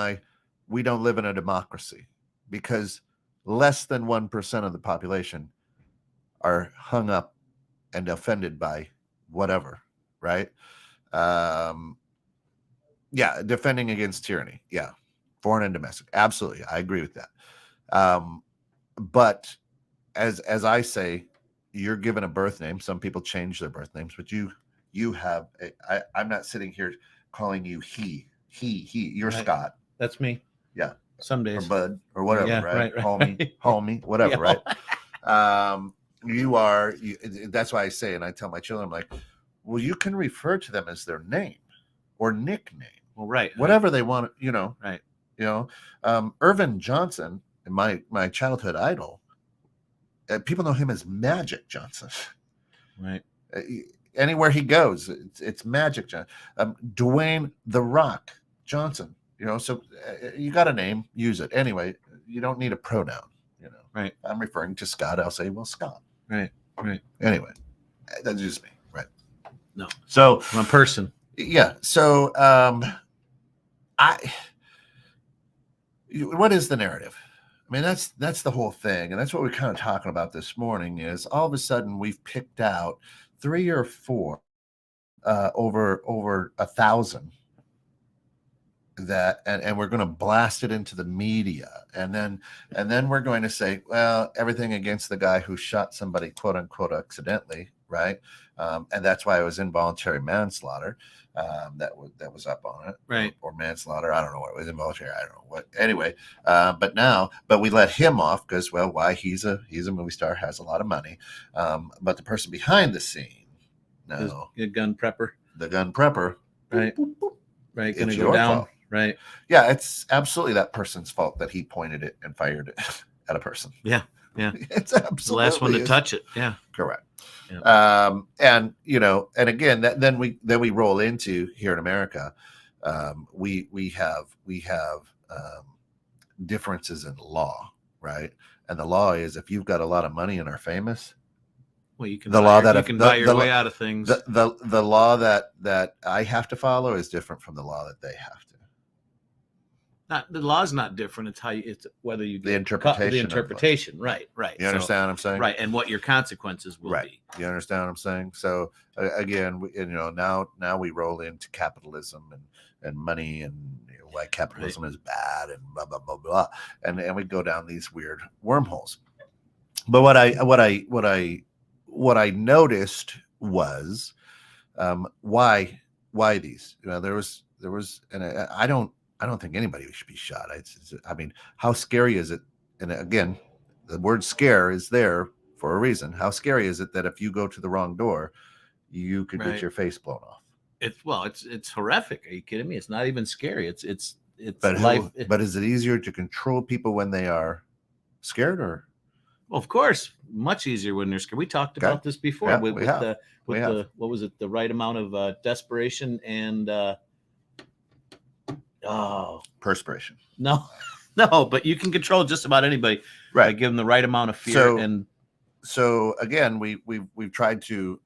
we don't live in a democracy, because less than 1% of the population are hung up and offended by whatever, right? Yeah, defending against tyranny. Yeah, foreign and domestic. Absolutely, I agree with that. But as I say, you're given a birth name. Some people change their birth names, but you have. I'm not sitting here calling you he. You're right. Scott. That's me. Yeah. Some days. Or Bud or whatever. Yeah, right. Homie, whatever. Yeah. Right. You are. That's why I say, and I tell my children, I'm like, well, you can refer to them as their name or nickname. Well, right. Whatever they want. Right. Irvin Johnson, my childhood idol, people know him as Magic Johnson. Right. Anywhere he goes, it's Magic Johnson. Dwayne The Rock Johnson. So you got a name, use it. Anyway, you don't need a pronoun. Right. I'm referring to Scott. I'll say, well, Scott. Right. Anyway, that's just me. Right. No. So I'm a person. Yeah. So what is the narrative? I mean, that's the whole thing, and that's what we're kind of talking about this morning. Is all of a sudden we've picked out 3 or 4 over 1,000 that, and we're going to blast it into the media, and then we're going to say, well, everything against the guy who shot somebody, quote unquote, accidentally, right? And that's why it was involuntary manslaughter. That was up on it, right? Or manslaughter. I don't know what it was, involuntary. I don't know what. Anyway, but we let him off because, well, why? He's a movie star, has a lot of money. But the person behind the scene, no, the gun prepper, right? Boop, boop, boop. Right, It's gonna your go down, fault. Right? Yeah, it's absolutely that person's fault that he pointed it and fired it at a person. Yeah. It's absolutely the last one to touch it. Yeah, correct. Yeah. And again, then we roll into here in America. We have differences in law, right? And the law is, if you've got a lot of money and are famous, well, you can buy your way out of things. The law that I have to follow is different from the law that they have to. Not the law's not different. It's how you, it's whether you get The interpretation. the interpretation. Right. You understand what I'm saying? Right. And what your consequences will be. You understand what I'm saying? So again, now we roll into capitalism and money and why capitalism is bad and blah blah blah blah, and we go down these weird wormholes. But what I noticed was why these. There was, and I don't think anybody should be shot. I mean, how scary is it? And again, the word scare is there for a reason. How scary is it that if you go to the wrong door, you could get your face blown off? It's horrific. Are you kidding me? It's not even scary. It's but life. But is it easier to control people when they are scared, or? Well, of course, much easier when they're scared. We talked about this before with the what was it? The right amount of desperation and perspiration. No, but you can control just about anybody, right? By giving the right amount of fear. So again, we've tried to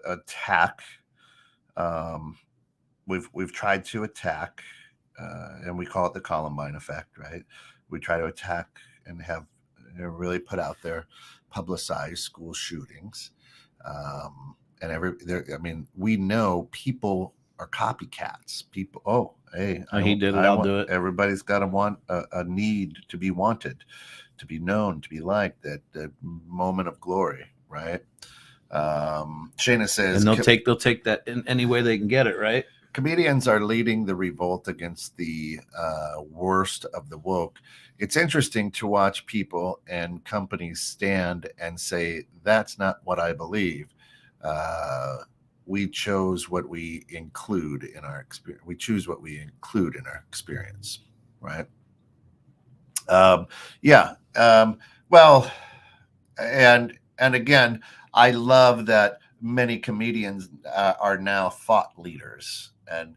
attack. We've tried to attack, and we call it the Columbine effect, right? We try to attack and have really put out there, publicize school shootings, and we know people are copycats. People, he did it. I'll do it. Everybody's got to want a need to be wanted, to be known, to be liked. That moment of glory, right? Shayna says, and they'll take that in any way they can get it, right? Comedians are leading the revolt against the worst of the woke. It's interesting to watch people and companies stand and say, that's not what I believe. We chose what we include in our experience. We choose what we include in our experience, right? Well, and again, I love that many comedians are now thought leaders, and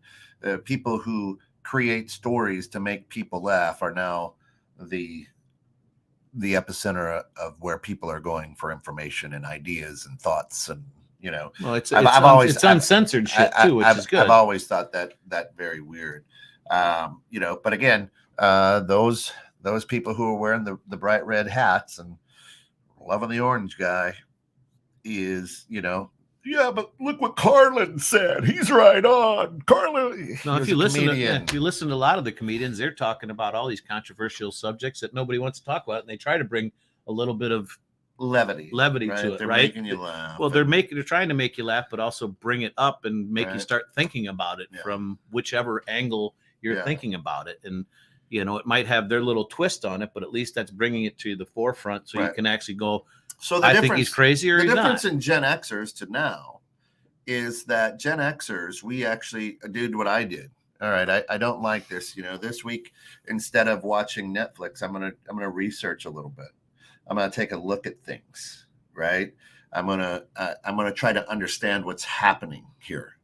people who create stories to make people laugh are now the epicenter of where people are going for information and ideas and thoughts. And well, it's uncensored shit too, which is good. I've always thought that very weird. But again, those people who are wearing the bright red hats and loving the orange guy is, yeah, but look what Carlin said. He's right on. Carlin. No, if you listen to a lot of the comedians, they're talking about all these controversial subjects that nobody wants to talk about, and they try to bring a little bit of levity right? to it, they're right? Making you laugh. Well, they're trying to make you laugh, but also bring it up and make you start thinking about it from whichever angle you're thinking about it. And it might have their little twist on it, but at least that's bringing it to the forefront, so you can actually go. So I think he's crazy, or the he's difference not. in Gen Xers to now is that Gen Xers, we actually did what I did. All right, I don't like this. This week, instead of watching Netflix, I'm gonna research a little bit. I'm gonna take a look at things. Right. I'm gonna try to understand what's happening here,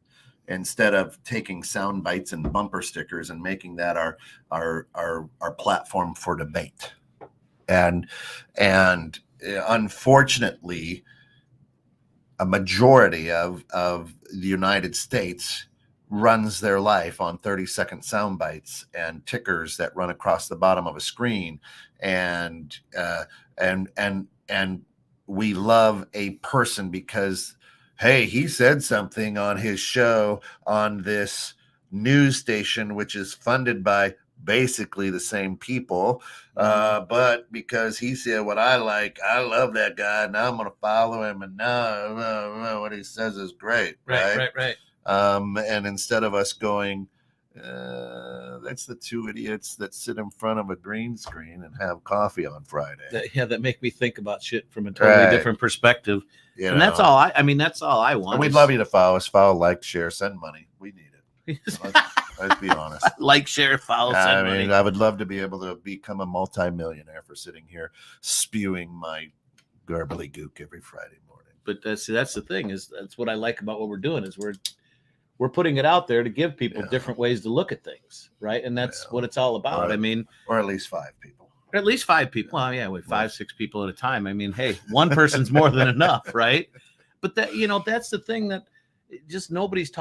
instead of taking sound bites and bumper stickers and making that our platform for debate. And unfortunately, a majority of the United States runs their life on 30-second sound bites and tickers that run across the bottom of a screen, and we love a person because, hey, he said something on his show on this news station, which is funded by basically the same people, but because he said what I like, I love that guy, now I'm gonna follow him, and now what he says is great, right. And instead of us going, that's the two idiots that sit in front of a green screen and have coffee on Friday. That make me think about shit from a totally different perspective. That's all I want. And we'd love you to follow us, like, share, send money. We need it. Let's be honest. Like, share, follow, send money. I would love to be able to become a multimillionaire for sitting here spewing my garbly gook every Friday morning. But that's the thing, is that's what I like about what we're doing, is we're putting it out there to give people different ways to look at things, right? And that's what it's all about. Or at least 5 people. At least 5 people. Oh, yeah, with 5-6 people at a time. Hey, one person's more than enough, right? But that that's the thing, that just nobody's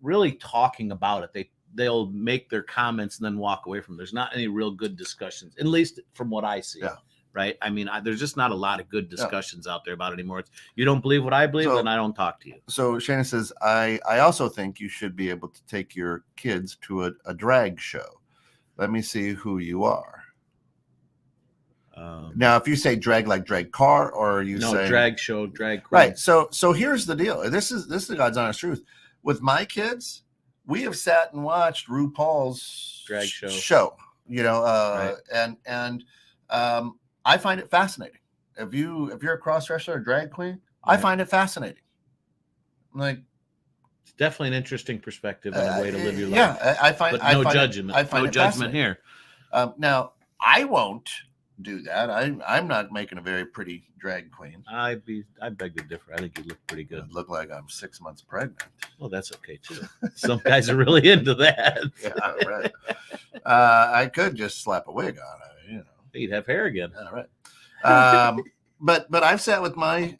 really talking about it. they'll make their comments and then walk away from them. There's not any real good discussions, at least from what I see. Yeah. Right. I mean, there's just not a lot of good discussions out there about it anymore. It's, you don't believe what I believe, then I don't talk to you. So Shannon says, I also think you should be able to take your kids to a drag show. Let me see who you are. Now, if you say drag like drag car, or you say drag show, drag queen. Right. So here's the deal. This is the God's honest truth. With my kids, we have sat and watched RuPaul's drag show. Right. and I find it fascinating. If you're a cross dresser or drag queen, right. I find it fascinating. Like, it's definitely an interesting perspective and a way to live your life. Yeah, I find no judgment. I find no judgment here. Now, I won't do that. I'm not making a very pretty drag queen. I beg to differ. I think you look pretty good. I look like I'm 6 months pregnant. Well, that's okay too. Some guys are really into that. Yeah, right. I could just slap a wig on it. You'd have hair again. All right. But I've sat with my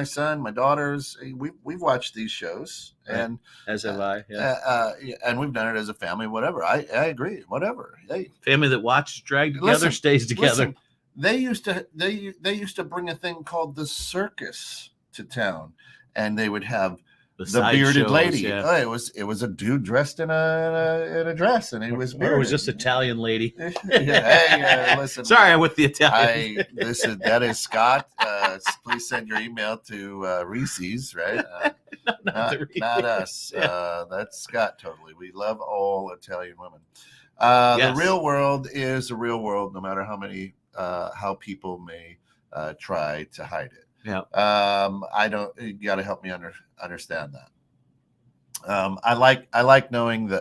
son, my daughters. We've watched these shows, and as have I. Yeah. And we've done it as a family. Whatever. I agree. Whatever. Hey, family that watches drag together stays together. Listen, they used to bring a thing called the circus to town, and they would have the bearded shows, lady. Yeah. Oh, it was a dude dressed in a dress, and it was bearded. Or it was just Italian lady. Hey, listen. Sorry, I'm with the Italian. Listen, that is Scott. Please send your email to Reese's, right? Not us. Yeah. That's Scott. Totally. We love all Italian women. Yes. The real world is the real world, no matter how people may try to hide it. Yeah. You got to help me understand that. I like knowing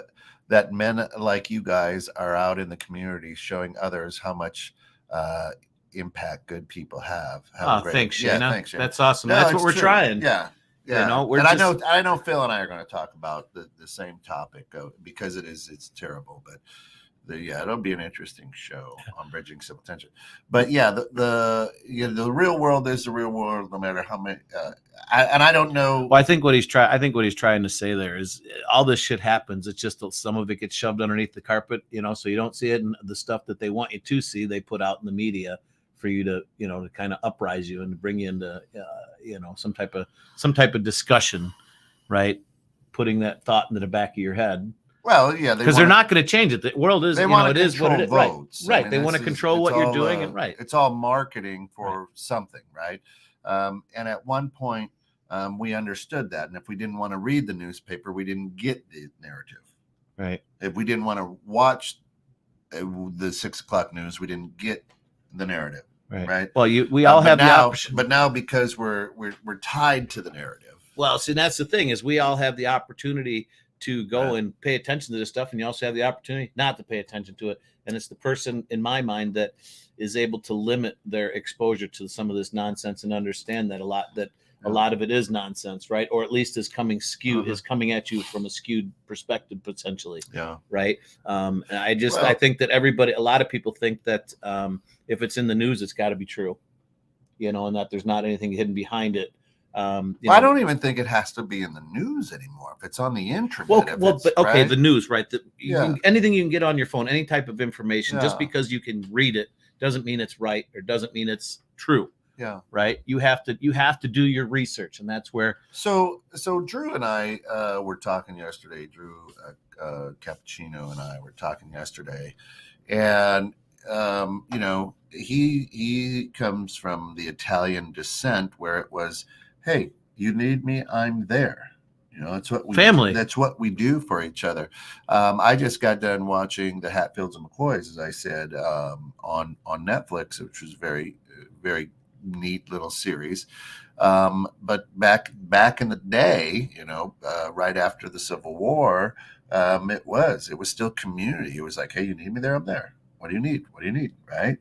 that men like you guys are out in the community showing others how much impact good people have. Thanks, Shana. Thanks, Shana. That's awesome. No, that's what we're trying. Yeah. I know Phil and I are going to talk about the same topic because it's terrible, but it'll be an interesting show on bridging civil tension. But yeah, the real world is the real world, no matter how many. I don't know. Well, I think what he's trying to say there is all this shit happens. It's just some of it gets shoved underneath the carpet, so you don't see it. And the stuff that they want you to see, they put out in the media for you to, to kind of uprise you and to bring you into, some type of discussion, right? Putting that thought into the back of your head. Well, yeah, because they're not going to change it. The world is, it is what it is. Votes. Right. I mean, they want to control what you're doing, and right. It's all marketing for something, right? And at one point, we understood that, and if we didn't want to read the newspaper, we didn't get the narrative. Right. If we didn't want to watch the 6 o'clock news, we didn't get the narrative. Right. Well, we all have the option, but now because we're tied to the narrative. Well, see, that's the thing is we all have the opportunity to go and pay attention to this stuff, and you also have the opportunity not to pay attention to it. And it's the person, in my mind, that is able to limit their exposure to some of this nonsense and understand that a lot of it is nonsense, right? Or at least is coming at you from a skewed perspective potentially. Yeah. Right. I think that a lot of people think that if it's in the news, it's got to be true, and that there's not anything hidden behind it. I don't even think it has to be in the news anymore. If it's on the internet, the news, right? Anything you can get on your phone, any type of information, just because you can read it doesn't mean it's right or doesn't mean it's true. Yeah. Right. You have to do your research, and that's where. So Drew and I were talking yesterday. Drew Cappuccino and I were talking yesterday, and he comes from the Italian descent where it was, hey, you need me, I'm there. That's what family. That's what we do for each other. I just got done watching the Hatfields and McCoys, as I said, on Netflix, which was very, very neat little series. But back in the day, right after the Civil War, it was still community. It was like, hey, you need me there, I'm there. What do you need? Right?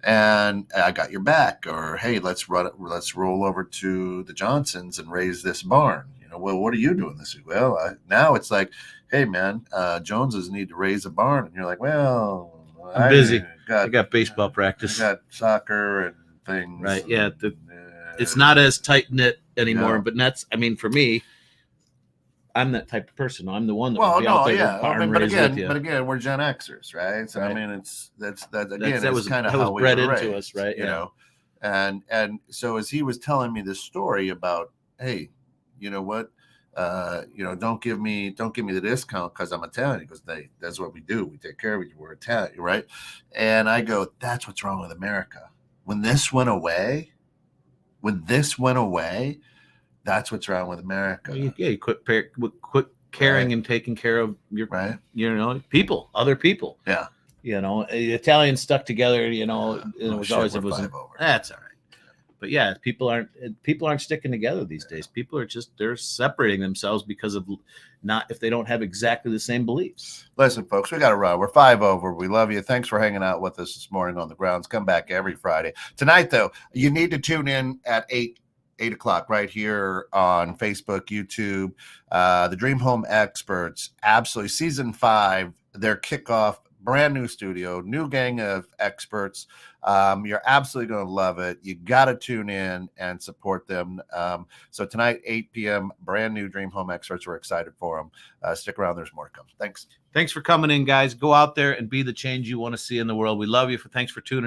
And I got your back. Or hey, let's roll over to the Johnsons and raise this barn. Well, what are you doing this week? Well, now it's like, hey, man, Joneses need to raise a barn, and you're like, well, I'm busy. I got baseball practice. I got soccer and things. Right? Yeah. It's not as tight knit anymore. But that's, for me, I'm that type of person. I'm the one that Well, would be out no, there yeah. to farm I mean, but raise with you. again, we're Gen Xers, right? So I Right. mean, that's again, that it's was kind of that was how we bred were into raised, us, right? you know. And so as he was telling me this story about, hey, you know what, don't give me the discount because I'm Italian. He goes, that's what we do. We take care of you. We're Italian, right? And I go, that's what's wrong with America. When this went away, that's what's wrong with America. Well, you quit caring and taking care of your people, other people. Yeah. Italians stuck together. And it was always that's all right. But yeah, people aren't sticking together these days. People are they're separating themselves because of if they don't have exactly the same beliefs. Listen, folks, we got to run. We're 5 over. We love you. Thanks for hanging out with us this morning on the grounds. Come back every Friday. Tonight, though, you need to tune in at 8 o'clock right here on Facebook, YouTube. The Dream Home Experts, absolutely season 5, their kickoff. Brand new studio, new gang of experts. You're absolutely going to love it. You got to tune in and support them. So tonight, 8 p.m., brand new Dream Home Experts. We're excited for them. Stick around. There's more to come. Thanks. Thanks for coming in, guys. Go out there and be the change you want to see in the world. We love you. Thanks for tuning in.